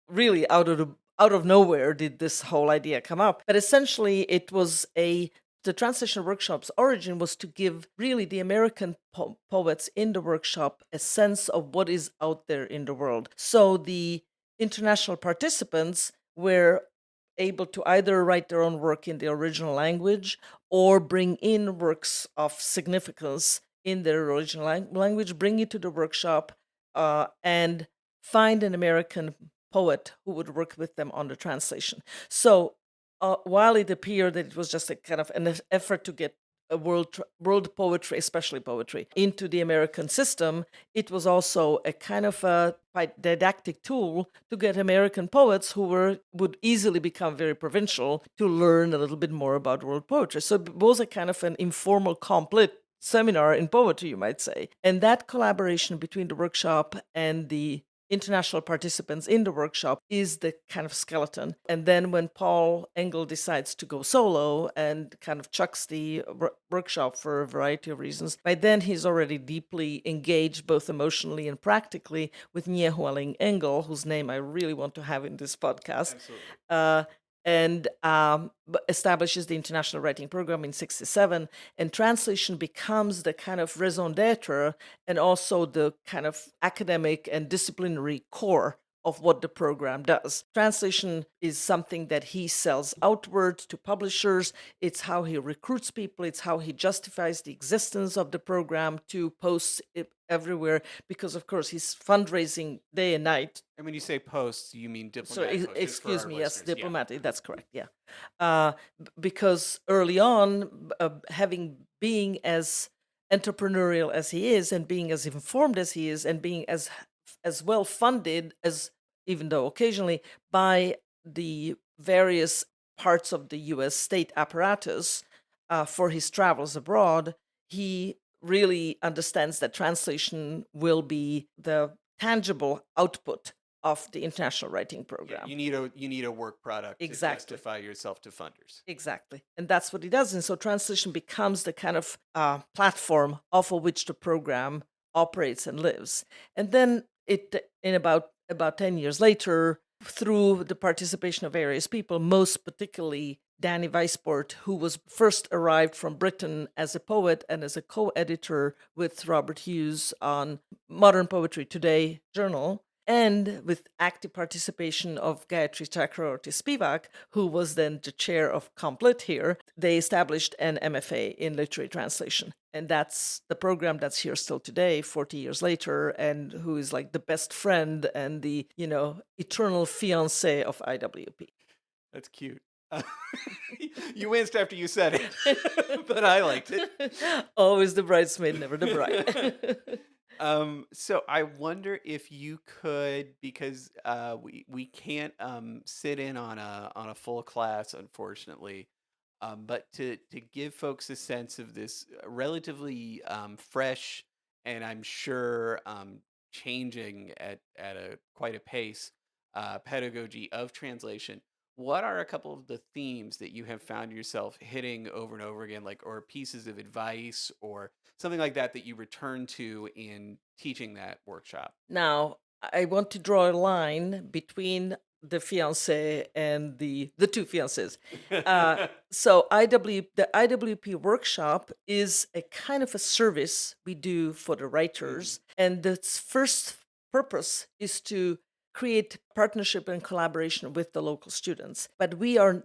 really out of nowhere did this whole idea come up. But essentially, it was the translation workshop's origin was to give really the American poets in the workshop a sense of what is out there in the world. So the international participants were able to either write their own work in the original language or bring in works of significance in their original language, bring it to the workshop, and find an American poet who would work with them on the translation. So while it appeared that it was just a kind of an effort to get a world poetry, especially poetry, into the American system, it was also a kind of a didactic tool to get American poets who would easily become very provincial to learn a little bit more about world poetry. So it was a kind of an informal complete seminar in poetry, you might say. And that collaboration between the workshop and the international participants in the workshop is the kind of skeleton. And then when Paul Engel decides to go solo and kind of chucks the workshop for a variety of reasons, by then he's already deeply engaged both emotionally and practically with Nye Hualing Engel, whose name I really want to have in this podcast. Absolutely. And establishes the International Writing Program in 1967, and translation becomes the kind of raison d'etre and also the kind of academic and disciplinary core of what the program does. Translation is something that he sells outward to publishers. It's how he recruits people. It's how he justifies the existence of the program to post it everywhere, because of course he's fundraising day and night. And when you say posts, you mean So diplomatic posts, just for excuse our me, yes, listeners. Yeah. diplomatic. That's correct. Yeah, because early on, being as entrepreneurial as he is, and being as informed as he is, and being as well funded as, even though occasionally, by the various parts of the U.S. state apparatus for his travels abroad, he really understands that translation will be the tangible output of the International Writing Yeah, Program. you need a work product Exactly. to justify yourself to funders. Exactly. And that's what he does. And so translation becomes the kind of platform off of which the program operates and lives. And then in about 10 years later, through the participation of various people, most particularly Danny Weisbord, who was first arrived from Britain as a poet and as a co-editor with Robert Hughes on Modern Poetry Today journal, and with active participation of Gayatri Chakraborty Spivak, who was then the chair of Complit here, they established an MFA in literary translation. And that's the program that's here still today, 40 years later, and who is like the best friend and the, eternal fiancé of IWP. That's cute. You winced after you said it, but I liked it. Always the bridesmaid, never the bride. So I wonder if you could, because we can't sit in on a full class, unfortunately, but to give folks a sense of this relatively fresh, and I'm sure changing at quite a pace, pedagogy of translation. What are a couple of the themes that you have found yourself hitting over and over again, or pieces of advice or something like that you return to in teaching that workshop? Now, I want to draw a line between the fiancé and the two fiancés. So the IWP workshop is a kind of a service we do for the writers, and its first purpose is to create partnership and collaboration with the local students. But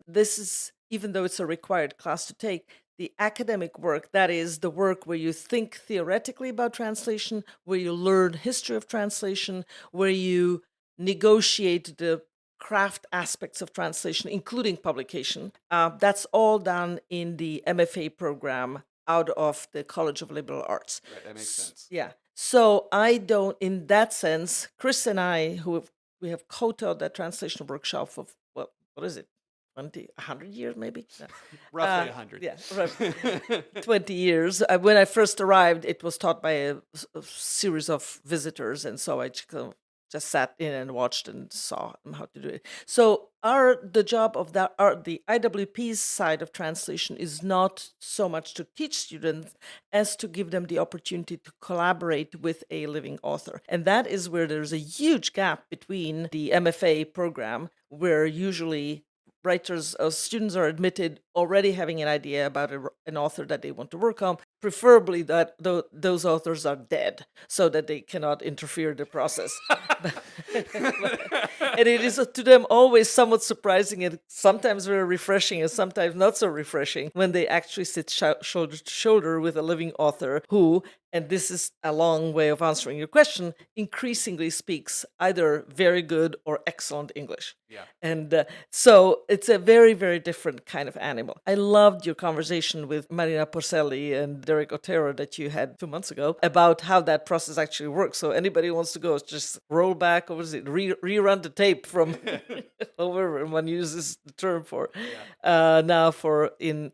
this is, even though it's a required class to take, the academic work, that is the work where you think theoretically about translation, where you learn history of translation, where you negotiate the craft aspects of translation, including publication. That's all done in the MFA program out of the College of Liberal Arts. Right, that makes sense. Yeah. So I don't, in that sense, Chris and I, we have co-taught that translation workshop for, what is it? 100 years maybe? Roughly 100. Yeah, roughly 20 years. When I first arrived, it was taught by a series of visitors, and so I just sat in and watched and saw how to do it. So the job of the IWP's side of translation is not so much to teach students as to give them the opportunity to collaborate with a living author. And that is where there's a huge gap between the MFA program, where usually writers or students are admitted already having an idea about an author that they want to work on, preferably that those authors are dead so that they cannot interfere in the process. And it is to them always somewhat surprising and sometimes very refreshing and sometimes not so refreshing when they actually sit shoulder to shoulder with a living author who, and this is a long way of answering your question, increasingly speaks either very good or excellent English. Yeah. And so it's a very, very different kind of animal. I loved your conversation with Marina Porcelli and Derek Otero that you had 2 months ago about how that process actually works. So anybody who wants to go, just roll back, or what is it, rerun the tape from however one uses the term for now for in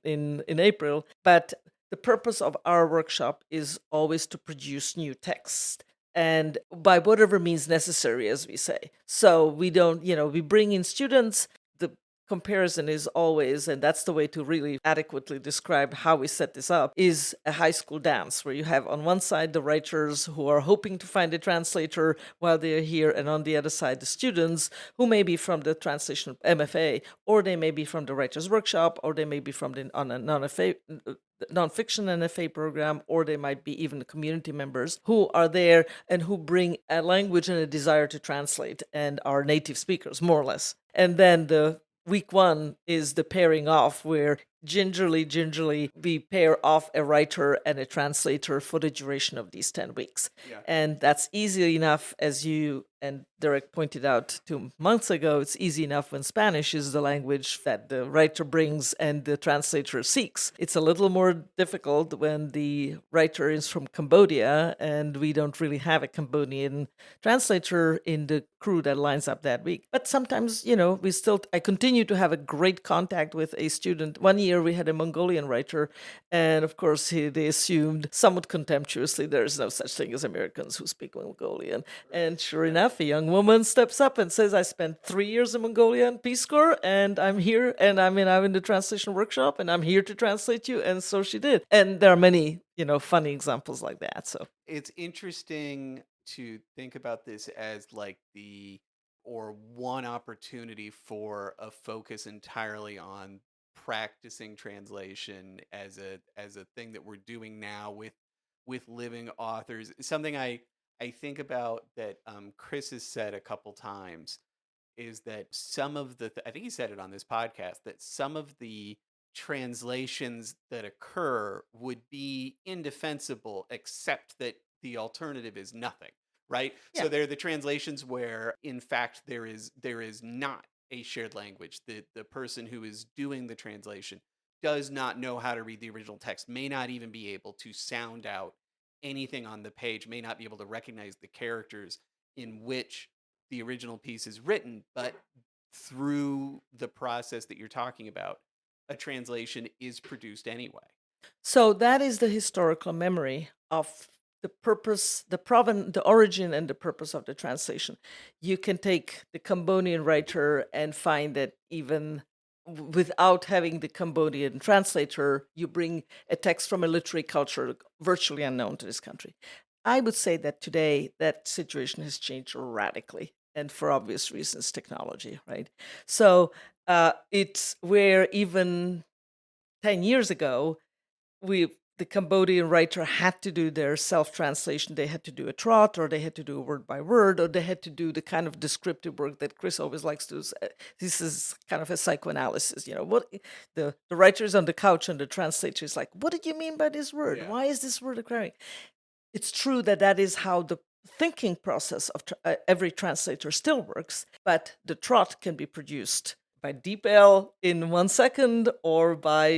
April. But the purpose of our workshop is always to produce new text, and by whatever means necessary, as we say. So we don't, we bring in students. The comparison is always, and that's the way to really adequately describe how we set this up, is a high school dance where you have on one side the writers who are hoping to find a translator while they're here, and on the other side the students who may be from the translation MFA, or they may be from the writers workshop, or they may be from the on a nonfiction NFA program, or they might be even the community members who are there and who bring a language and a desire to translate and are native speakers, more or less. And then the week one is the pairing off, where gingerly we pair off a writer and a translator for the duration of these 10 weeks. Yeah. And that's easy enough, as you and Derek pointed out 2 months ago. It's easy enough when Spanish is the language that the writer brings and the translator seeks. It's a little more difficult when the writer is from Cambodia and we don't really have a Cambodian translator in the crew that lines up that week. But sometimes, I continue to have a great contact with a student. One year we had a Mongolian writer, and of course they assumed somewhat contemptuously there is no such thing as Americans who speak Mongolian. And sure enough, a young woman steps up and says, I spent 3 years in Mongolia in Peace Corps, and I'm here, and I'm in the translation workshop, and I'm here to translate you. And so she did. And there are many, funny examples like that. So it's interesting to think about this as like one opportunity for a focus entirely on practicing translation as a thing that we're doing now with living authors. Something I think about that Chris has said a couple times is that some of I think he said it on this podcast, that some of the translations that occur would be indefensible, except that the alternative is nothing, right? Yeah. So they're the translations where, in fact, there is not a shared language. The person who is doing the translation does not know how to read the original text, may not even be able to sound out anything on the page, may not be able to recognize the characters in which the original piece is written, but through the process that you're talking about, a translation is produced anyway. So that is the historical memory of the purpose, the origin and the purpose of the translation. You can take the Cambodian writer and find that even without having the Cambodian translator, you bring a text from a literary culture virtually unknown to this country. I would say that today that situation has changed radically, and for obvious reasons, technology, right? So it's where even 10 years ago, the Cambodian writer had to do their self-translation. They had to do a trot, or they had to do a word by word, or they had to do the kind of descriptive work that Chris always likes to do. This is kind of a psychoanalysis. What the writer is on the couch and the translator is like, what did you mean by this word? Yeah. Why is this word occurring? It's true that is how the thinking process of every translator still works, but the trot can be produced by DeepL in 1 second, or by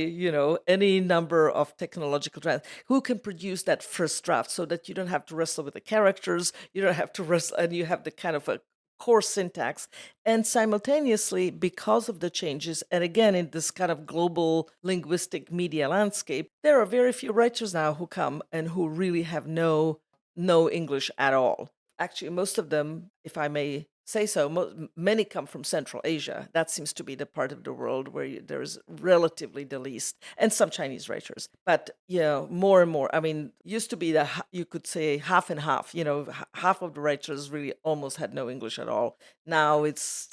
any number of technological trends who can produce that first draft, so that you don't have to wrestle with the characters, you don't have to wrestle, and you have the kind of a core syntax. And simultaneously, because of the changes, and again in this kind of global linguistic media landscape, there are very few writers now who come and who really have no English at all. Actually, most of them, if I may say so, many come from Central Asia. That seems to be the part of the world where there is relatively the least, and some Chinese writers. But more and more. I mean, used to be that you could say half and half. Half of the writers really almost had no English at all. Now it's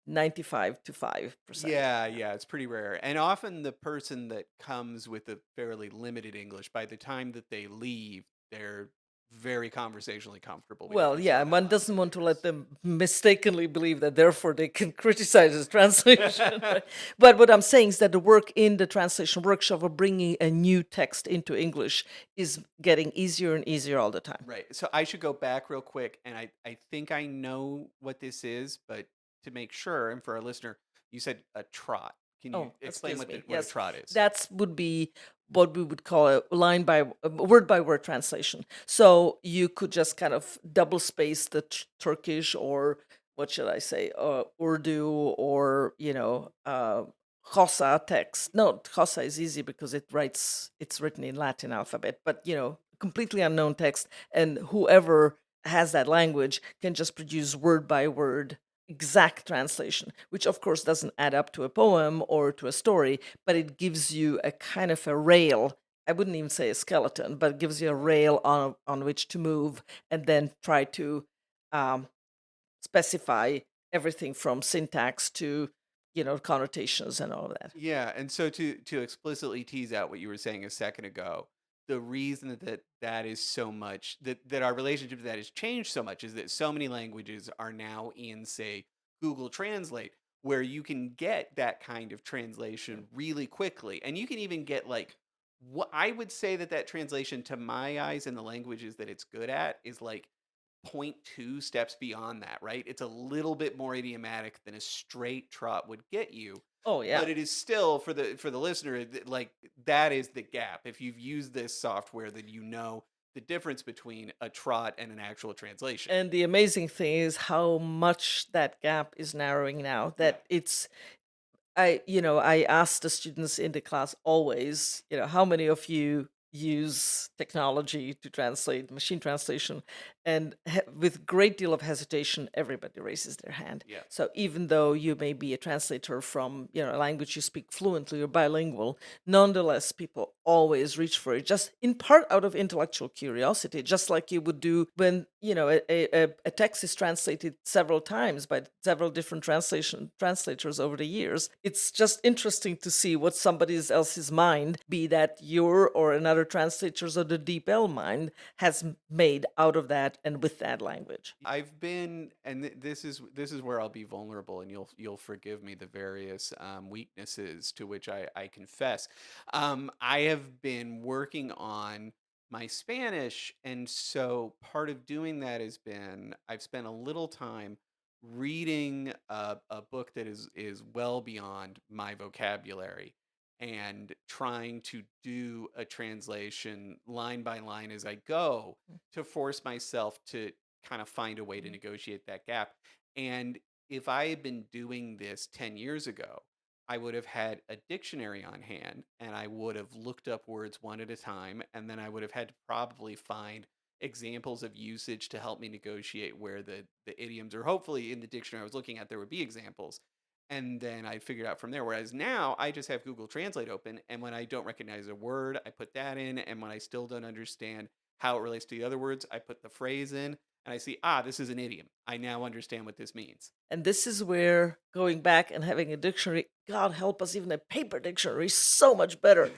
95 to 5%. Yeah, it's pretty rare. And often the person that comes with a fairly limited English, by the time that they leave, they're very conversationally comfortable because Well, they're yeah, so and one unbiased doesn't with want to let theirs. them mistakenly believe that therefore they can criticize his translation. Right? But what I'm saying is that the work in the translation workshop of bringing a new text into English is getting easier and easier all the time. Right. So I should go back real quick, and I think I know what this is, but to make sure, and for our listener, you said a trot. Can you Oh, explain excuse what me. what a Yes, trot is? that would be what we would call a line by word by word translation. So you could just kind of double space the Turkish, or what should I say, Urdu, or Xhosa text. No, Xhosa is easy because it's written in Latin alphabet, but completely unknown text, and whoever has that language can just produce word by word exact translation, which of course doesn't add up to a poem or to a story, but it gives you a kind of a rail. I wouldn't even say a skeleton, but it gives you a rail on which to move, and then try to um, specify everything from syntax to connotations and all of that. Yeah, and so to explicitly tease out what you were saying a second ago, the reason that is so much that our relationship to that has changed so much is that so many languages are now in, say, Google Translate, where you can get that kind of translation really quickly, and you can even get like what I would say that translation to my eyes in the languages that it's good at is like point 2 steps beyond that, right? It's a little bit more idiomatic than a straight trot would get you, Oh yeah. but it is still for the listener like that is the gap. If you've used this software, then you know the difference between a trot and an actual translation. And the amazing thing is how much that gap is narrowing now, Yeah. that I ask the students in the class always, how many of you use technology to translate, machine translation? And with great deal of hesitation, everybody raises their hand. Yeah. So even though you may be a translator from, a language you speak fluently or bilingual, nonetheless, people always reach for it, just in part out of intellectual curiosity, just like you would do when, a text is translated several times by several different translators over the years. It's just interesting to see what somebody else's mind, be that your or another translator's or the DeepL mind, has made out of that and with that language. I've been, and this is where I'll be vulnerable, and you'll forgive me the various weaknesses to which I confess. I have been working on my Spanish, and so part of doing that has been I've spent a little time reading a book that is well beyond my vocabulary and trying to do a translation line by line as I go to force myself to kind of find a way to Mhm. negotiate that gap. And if I had been doing this 10 years ago, I would have had a dictionary on hand and I would have looked up words one at a time. And then I would have had to probably find examples of usage to help me negotiate where the idioms, or hopefully in the dictionary I was looking at, there would be examples. And then I figured out from there. Whereas now I just have Google Translate open. And when I don't recognize a word, I put that in. And when I still don't understand how it relates to the other words, I put the phrase in and I see, this is an idiom. I now understand what this means. And this is where going back and having a dictionary, God help us, even a paper dictionary is so much better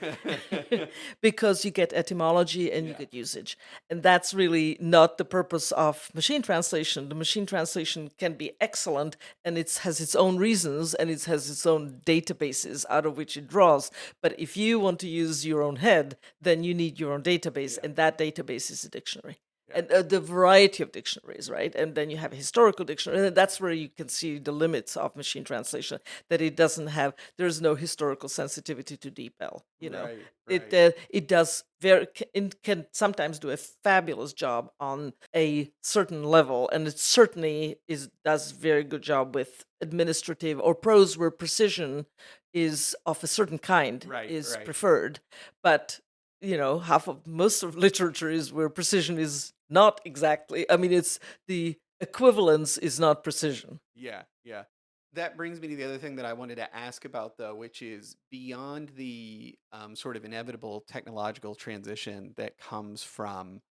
because you get etymology and you Yeah. get usage. And that's really not the purpose of machine translation. The machine translation can be excellent, and it has its own reasons and it has its own databases out of which it draws. But if you want to use your own head, then you need your own database, Yeah. and that database is a dictionary. Yeah. And the variety of dictionaries, right? And then you have a historical dictionary, and that's where you can see the limits of machine translation. That it doesn't have, there's no historical sensitivity to DeepL. Right. It Right. it does it can sometimes do a fabulous job on a certain level, and it certainly does very good job with administrative or prose where precision is of a certain kind Right. is Right. preferred, but half of most of literature is where precision is not exactly. I mean, it's the equivalence is not precision. Yeah. Yeah. That brings me to the other thing that I wanted to ask about, though, which is beyond the sort of inevitable technological transition that comes from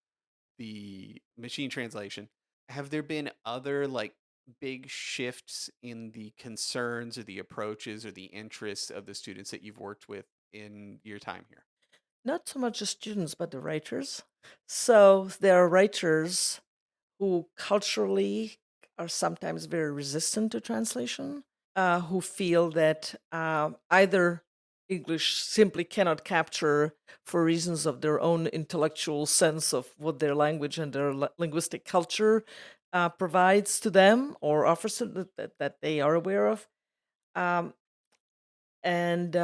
the machine translation. Have there been other like big shifts in the concerns or the approaches or the interests of the students that you've worked with in your time here? Not so much the students, but the writers. So there are writers who culturally are sometimes very resistant to translation, who feel that either English simply cannot capture, for reasons of their own intellectual sense of what their language and their linguistic culture provides to them or offers to that they are aware of. Um, and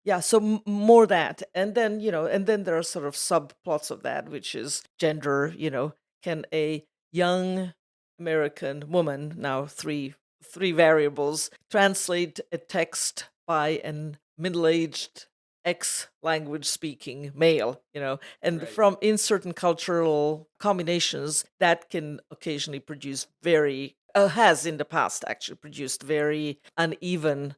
yeah, so more that, and then and then there are sort of subplots of that, which is gender. Can a young American woman, now three variables, translate a text by an middle-aged ex language speaking male, and Right. from in certain cultural combinations that can occasionally produce very has in the past actually produced very uneven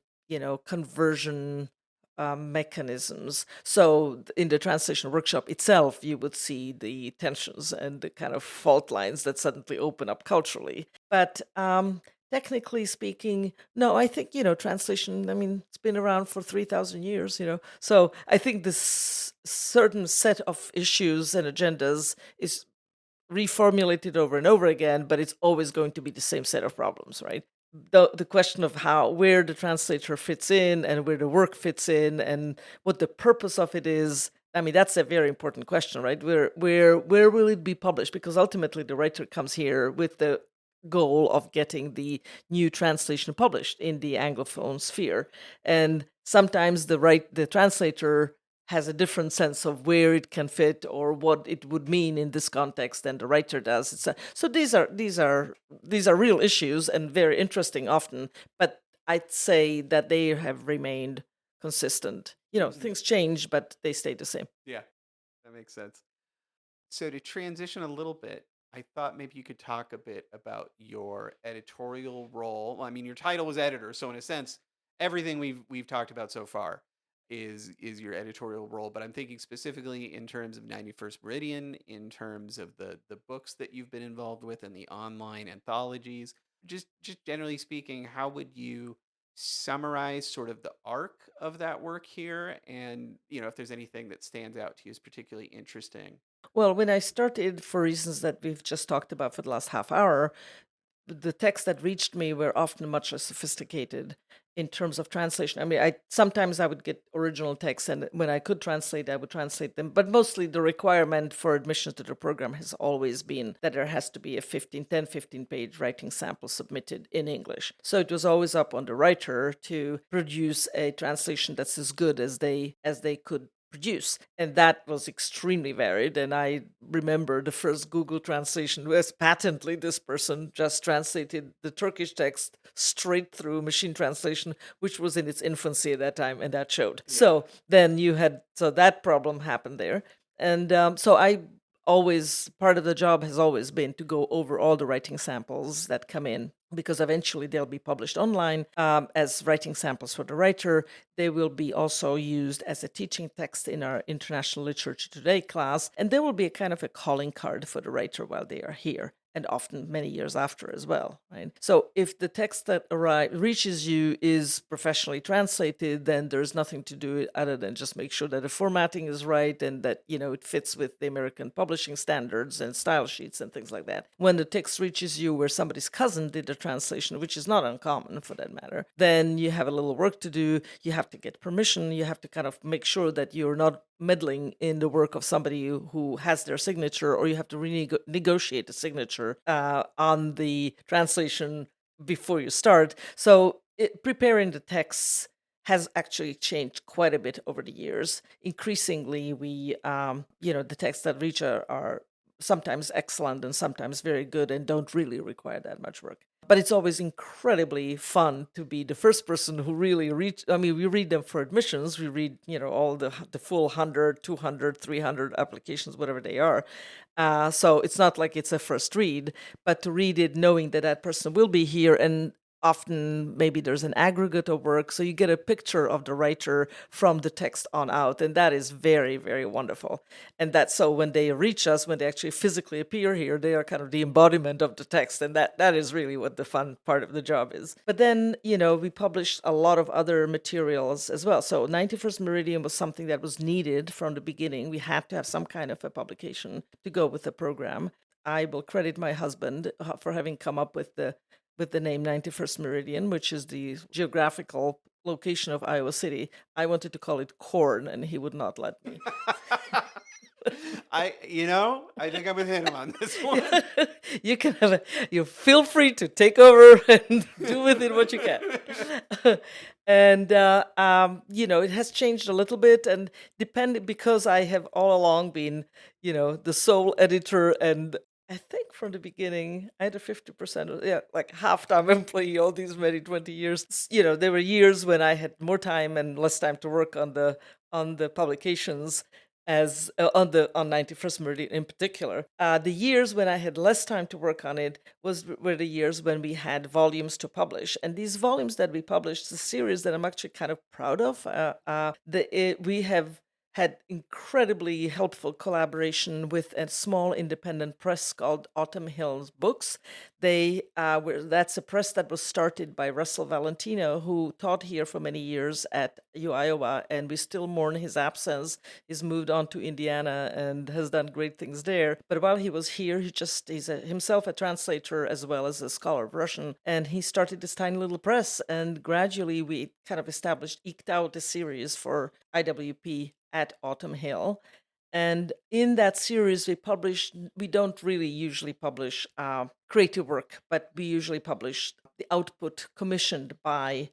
conversion mechanisms. So in the translation workshop itself, you would see the tensions and the kind of fault lines that suddenly open up culturally. But technically speaking, no, I think, translation, I mean, it's been around for 3,000 years, So I think this certain set of issues and agendas is reformulated over and over again, but it's always going to be the same set of problems, right? The question of where the translator fits in and where the work fits in and what the purpose of it is. I mean, that's a very important question, right? Where will it be published? Because ultimately the writer comes here with the goal of getting the new translation published in the Anglophone sphere. And sometimes the translator has a different sense of where it can fit or what it would mean in this context than the writer does. So these are real issues and very interesting often, but I'd say that they have remained consistent. Mhm. Things change, but they stay the same. Yeah, that makes sense. So to transition a little bit, I thought maybe you could talk a bit about your editorial role. Well, I mean, your title was editor, so in a sense, everything we've talked about so far is your editorial role. But I'm thinking specifically in terms of 91st Meridian, in terms of the books that you've been involved with and the online anthologies. Just generally speaking, how would you summarize sort of the arc of that work here, and if there's anything that stands out to you as particularly interesting? Well, when I started, for reasons that we've just talked about for the last half hour, the texts that reached me were often much less sophisticated in terms of translation. I mean, I would get original texts, and when I could translate, I would translate them. But mostly, the requirement for admission to the program has always been that there has to be a 15 page writing sample submitted in English. So it was always up on the writer to produce a translation that's as good as they could produce. And that was extremely varied. And I remember the first Google translation was patently this person just translated the Turkish text straight through machine translation, which was in its infancy at that time, and that showed. Yeah. So then so that problem happened there. And so I always, part of the job has always been to go over all the writing samples that come in, because eventually they'll be published online as writing samples for the writer. They will be also used as a teaching text in our International Literature Today class, and there will be a kind of a calling card for the writer while they are here, and often many years after as well, right? So if the text that reaches you is professionally translated, then there's nothing to do other than just make sure that the formatting is right and that, it fits with the American publishing standards and style sheets and things like that. When the text reaches you where somebody's cousin did the translation, which is not uncommon for that matter, then you have a little work to do. You have to get permission. You have to kind of make sure that you're not meddling in the work of somebody who has their signature, or you have to negotiate the signature on the translation before you start. So preparing the texts has actually changed quite a bit over the years. Increasingly, the texts that reach are sometimes excellent and sometimes very good and don't really require that much work. But it's always incredibly fun to be the first person who really we read them for admissions. We read, all the full 100, 200, 300 applications, whatever they are. So it's not like it's a first read, but to read it knowing that that person will be here, and often maybe there's an aggregate of work, so you get a picture of the writer from the text on out, and that is very, very wonderful. And that's so when they reach us, when they actually physically appear here, they are kind of the embodiment of the text, and that is really what the fun part of the job is. But then, we published a lot of other materials as well. So 91st Meridian was something that was needed from the beginning. We had to have some kind of a publication to go with the program. I will credit my husband for having come up with the name 91st Meridian, which is the geographical location of Iowa City. I wanted to call it Corn, and he would not let me. I think I'm with him on this one. You can you feel free to take over and do with it what you can. And it has changed a little bit, and because I have all along been, the sole editor, and I think from the beginning I had a 50%, like half-time employee all these many 20 years. There were years when I had more time and less time to work on the publications, as on 91st Meridian in particular. The years when I had less time to work on it were the years when we had volumes to publish, and these volumes that we published, the series that I'm actually kind of proud of. We have had incredibly helpful collaboration with a small independent press called Autumn Hills Books. That's a press that was started by Russell Valentino, who taught here for many years at Iowa, and we still mourn his absence. He's moved on to Indiana and has done great things there. But while he was here, he's himself a translator as well as a scholar of Russian, and he started this tiny little press, and gradually we kind of eked out a series for IWP at Autumn Hill. And in that series, we don't really usually publish creative work, but we usually publish the output commissioned by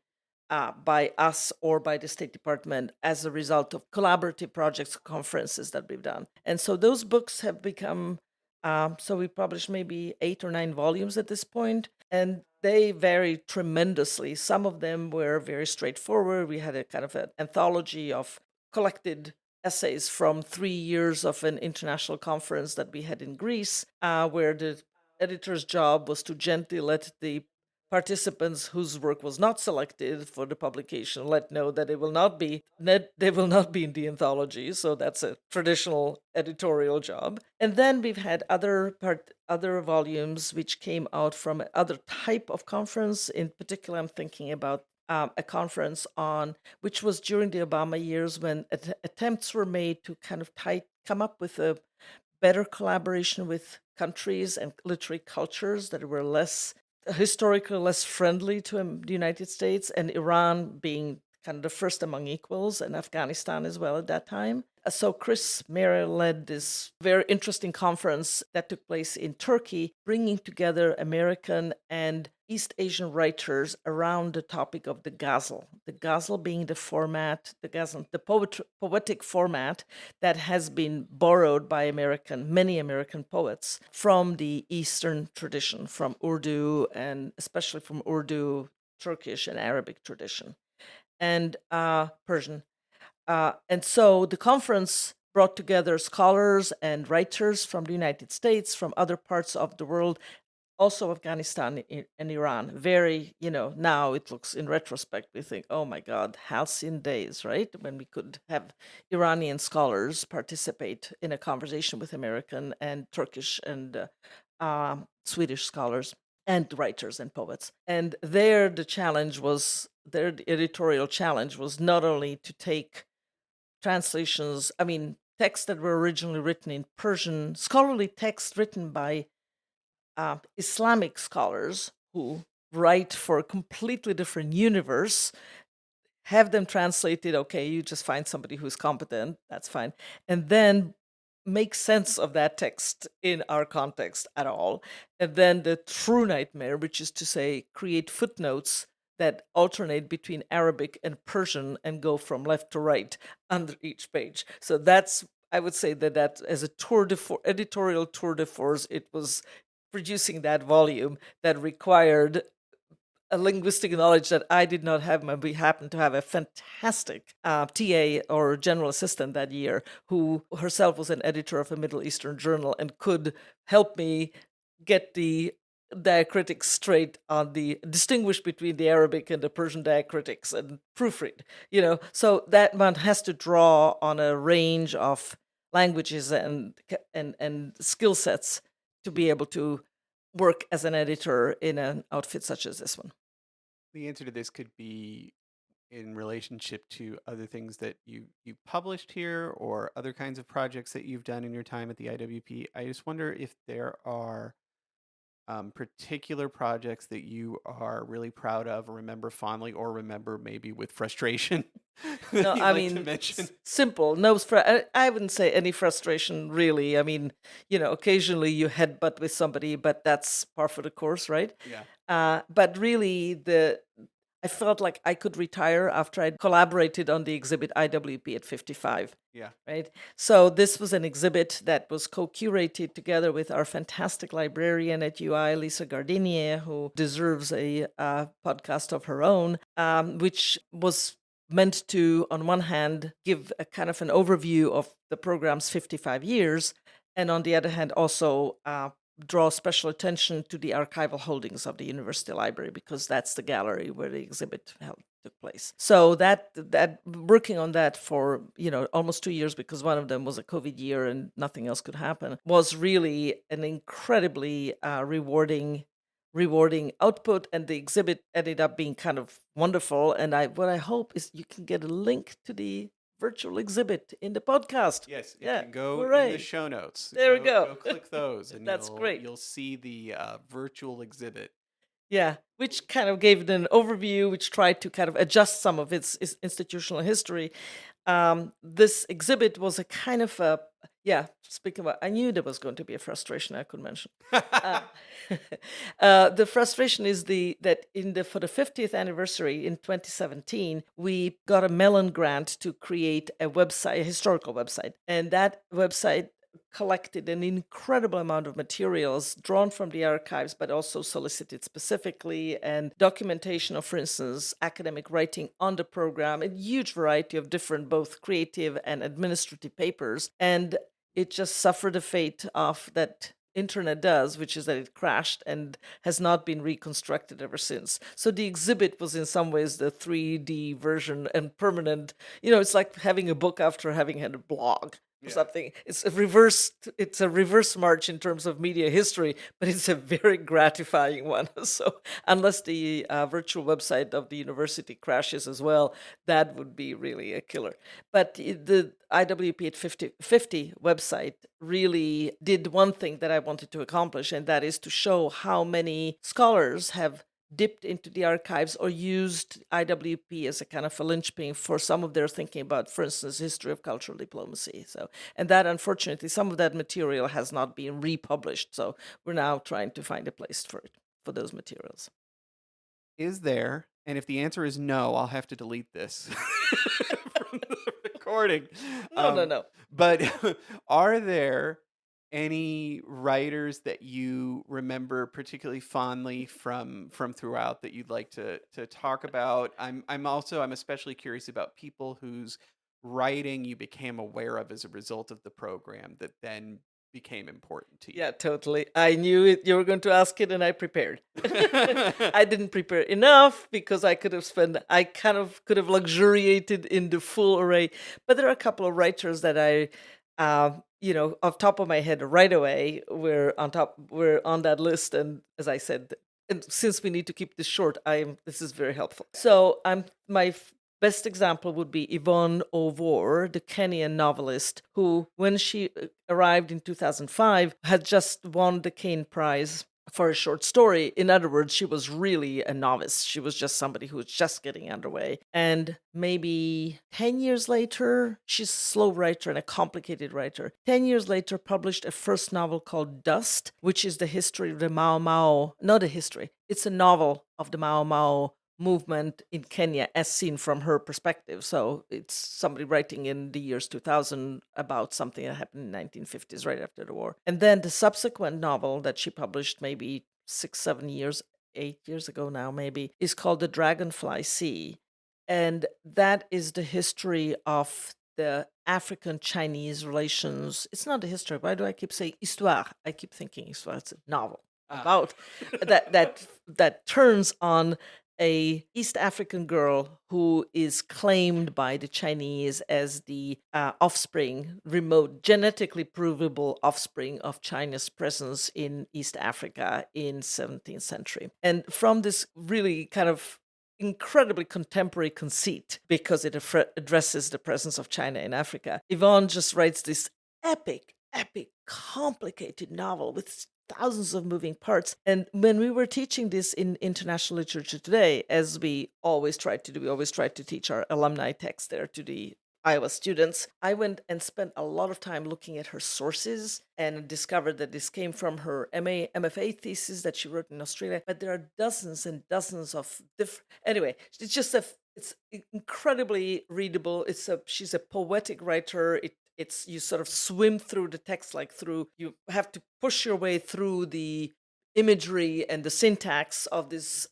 us or by the State Department as a result of collaborative projects, conferences that we've done. And so those books have become, so we published maybe 8 or 9 volumes at this point, and they vary tremendously. Some of them were very straightforward. We had a kind of an anthology of collected essays from 3 years of an international conference that we had in Greece, where the editor's job was to gently let the participants whose work was not selected for the publication know that they will not be in the anthology. So that's a traditional editorial job. And then we've had other volumes which came out from other type of conference. In particular, I'm thinking about a conference which was during the Obama years, when attempts were made to kind of come up with a better collaboration with countries and literary cultures that were historically less friendly to the United States, and Iran being kind of the first among equals, and Afghanistan as well at that time. So Chris Merrill led this very interesting conference that took place in Turkey, bringing together American and East Asian writers around the topic of the ghazal. The ghazal being the poetic format that has been borrowed by many American poets from the Eastern tradition, from Urdu, and especially from Urdu, Turkish, and Arabic tradition, and Persian. And so the conference brought together scholars and writers from the United States, from other parts of the world, also Afghanistan and Iran. Very, now it looks, in retrospect, we think, oh my God, halcyon days, right? When we could have Iranian scholars participate in a conversation with American and Turkish and Swedish scholars and writers and poets. And their editorial challenge was not only to take translations, texts that were originally written in Persian, scholarly texts written by Islamic scholars who write for a completely different universe, have them translated. Okay, you just find somebody who's competent, that's fine. And then make sense of that text in our context at all. And then the true nightmare, which is to say, create footnotes that alternate between Arabic and Persian and go from left to right under each page. So I would say that as a editorial tour de force, it was producing that volume that required a linguistic knowledge that I did not have, and we happened to have a fantastic TA or general assistant that year, who herself was an editor of a Middle Eastern journal and could help me get the diacritics straight on distinguish between the Arabic and the Persian diacritics and proofread, so that one has to draw on a range of languages and skill sets to be able to work as an editor in an outfit such as this one. The answer to this could be in relationship to other things that you published here or other kinds of projects that you've done in your time at the IWP. I just wonder if there are particular projects that you are really proud of or remember fondly or remember maybe with frustration that No, you'd I like to mean, mention. simple. No, I wouldn't say any frustration really. I mean, occasionally you headbutt with somebody, but that's par for the course, right? Yeah. But really, I felt like I could retire after I'd collaborated on the exhibit IWP at 55. Yeah. Right. So this was an exhibit that was co-curated together with our fantastic librarian at UI, Lisa Gardinier, who deserves a podcast of her own, which was meant to, on one hand, give a kind of an overview of the program's 55 years, and on the other hand, also draw special attention to the archival holdings of the University Library, because that's the gallery where the exhibit took place. So that working on that for almost 2 years, because one of them was a COVID year and nothing else could happen, was really an incredibly rewarding output, and the exhibit ended up being kind of wonderful. And what I hope is you can get a link to the virtual exhibit in the podcast. Yes, it Yeah, can go in the hooray. show notes. There we go. Go click those, and That's great. You'll see the virtual exhibit. Yeah, which kind of gave it an overview, which tried to kind of adjust some of its institutional history. This exhibit was a kind of speaking about, I knew there was going to be a frustration I could mention. The frustration is for the 50th anniversary in 2017, we got a Mellon grant to create a website, a historical website, and that website collected an incredible amount of materials drawn from the archives, but also solicited specifically, and documentation of, for instance, academic writing on the program, a huge variety of different, both creative and administrative papers. And it just suffered the fate of that internet does, which is that it crashed and has not been reconstructed ever since. So the exhibit was in some ways the 3D version and permanent. It's like having a book after having had a blog or something. It's a reverse march in terms of media history, but it's a very gratifying one. So unless the virtual website of the university crashes as well, that would be really a killer. But the IWP at 50 website really did one thing that I wanted to accomplish, and that is to show how many scholars have dipped into the archives or used IWP as a kind of a linchpin for some of their thinking about, for instance, history of cultural diplomacy. So, and that, unfortunately, some of that material has not been republished. So we're now trying to find a place for those materials. Is there? And if the answer is no, I'll have to delete this from the recording. No. But are there any writers that you remember particularly fondly from throughout that you'd like to talk about? I'm especially curious about people whose writing you became aware of as a result of the program that then became important to you. Yeah, totally. I knew it. You were going to ask it, and I prepared. I didn't prepare enough because I kind of could have luxuriated in the full array. But there are a couple of writers that I, off top of my head right away, we're on that list. And as I said, and since we need to keep this short, this is very helpful. So my best example would be Yvonne Ovor, the Kenyan novelist, who, when she arrived in 2005, had just won the Kane Prize for a short story. In other words, she was really a novice. She was just somebody who was just getting underway. And maybe 10 years later, she's a slow writer and a complicated writer. 10 years later, published a first novel called Dust, which is the history of the Mau Mau. Not a history. It's a novel of the Mau Mau movement in Kenya as seen from her perspective. So it's somebody writing in the years 2000 about something that happened in the 1950s, right after the war. And then the subsequent novel that she published maybe 8 years ago now maybe, is called The Dragonfly Sea. And that is the history of the African-Chinese relations. It's not a history. Why do I keep saying histoire? I keep thinking histoire. It's a novel. about that turns on a East African girl who is claimed by the Chinese as the remote, genetically provable offspring of China's presence in East Africa in 17th century. And from this really kind of incredibly contemporary conceit, because it addresses the presence of China in Africa, Yvonne just writes this epic, complicated novel with thousands of moving parts. And when we were teaching this in International Literature Today, as we always try to do, we always try to teach our alumni text there to the Iowa students. I went and spent a lot of time looking at her sources and discovered that this came from her MFA thesis that she wrote in Australia. But there are dozens and dozens of different. Anyway, it's incredibly readable. She's a poetic writer. It's you sort of swim through the text you have to push your way through the imagery and the syntax of this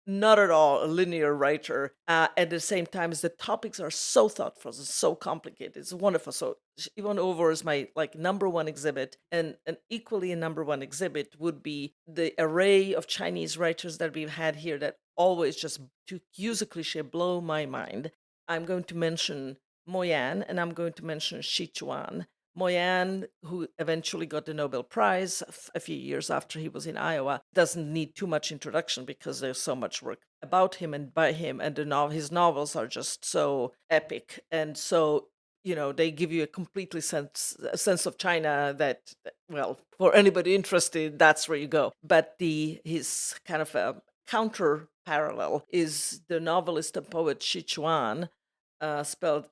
not at all a linear writer. At the same time as the topics are so thoughtful, it's so complicated. It's wonderful. So Yvonne Over is my number one exhibit, and an equally a number one exhibit would be the array of Chinese writers that we've had here that always, just to use a cliche, blow my mind. I'm going to mention Mo Yan, and I'm going to mention Xi Chuan. Mo Yan, who eventually got the Nobel Prize a few years after he was in Iowa, doesn't need too much introduction because there's so much work about him and by him, and his novels are just so epic, and so they give you a completely sense of China that, well, for anybody interested, that's where you go. But his kind of a counter parallel is the novelist and poet Xi Chuan, spelled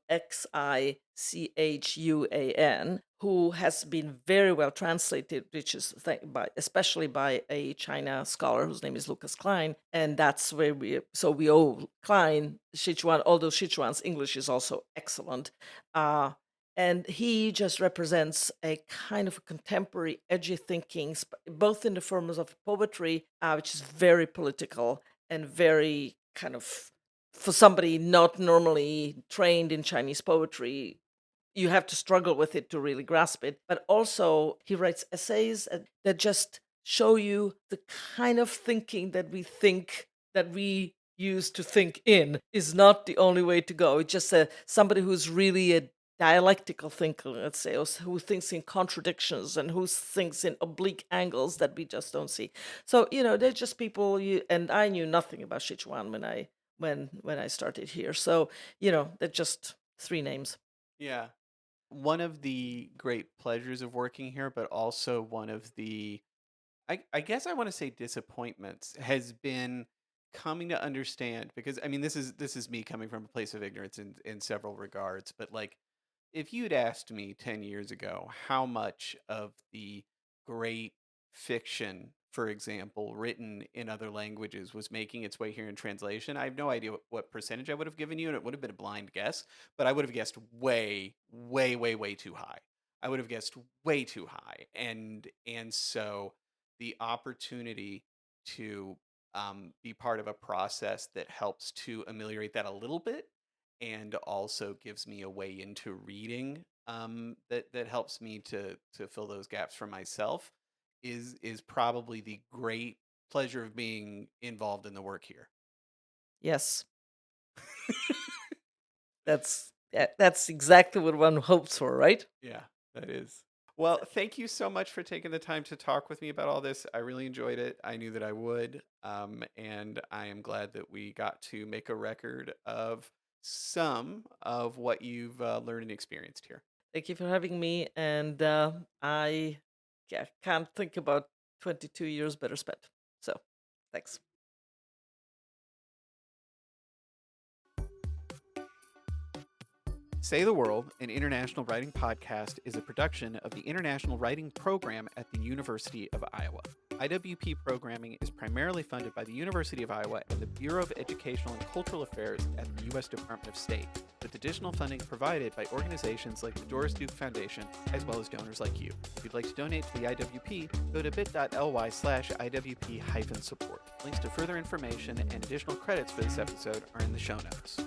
Xichuan, who has been very well translated, which is especially by a China scholar whose name is Lucas Klein, and that's where we owe Klein Sichuan, although Sichuan's English is also excellent. And he just represents a kind of a contemporary, edgy thinking, both in the forms of poetry, which is very political and very kind of, for somebody not normally trained in Chinese poetry, you have to struggle with it to really grasp it. But also, he writes essays that just show you the kind of thinking that we use to think in is not the only way to go. It's just somebody who's really a dialectical thinker, let's say, who thinks in contradictions and who thinks in oblique angles that we just don't see. So, they're just people, and I knew nothing about Sichuan when I started here. So, they're just three names. Yeah. One of the great pleasures of working here, but also one of the, I guess I want to say disappointments, has been coming to understand, because I mean, this is me coming from a place of ignorance in several regards, but like, if you'd asked me 10 years ago how much of the great fiction, for example, written in other languages was making its way here in translation, I have no idea what percentage I would have given you, and it would have been a blind guess, but I would have guessed way, way, way, way too high. I would have guessed way too high. And so the opportunity to be part of a process that helps to ameliorate that a little bit, and also gives me a way into reading that helps me to fill those gaps for myself, is probably the great pleasure of being involved in the work here. Yes. That's exactly what one hopes for, right? Yeah, that is. Well, thank you so much for taking the time to talk with me about all this. I really enjoyed it. I knew that I would. And I am glad that we got to make a record of some of what you've learned and experienced here. Thank you for having me. And I can't think about 22 years better spent. So, thanks. Say the World, an international writing podcast, is a production of the International Writing Program at the University of Iowa. IWP programming is primarily funded by the University of Iowa and the Bureau of Educational and Cultural Affairs at the U.S. Department of State, with additional funding provided by organizations like the Doris Duke Foundation, as well as donors like you. If you'd like to donate to the IWP, go to bit.ly/IWP-support. Links to further information and additional credits for this episode are in the show notes.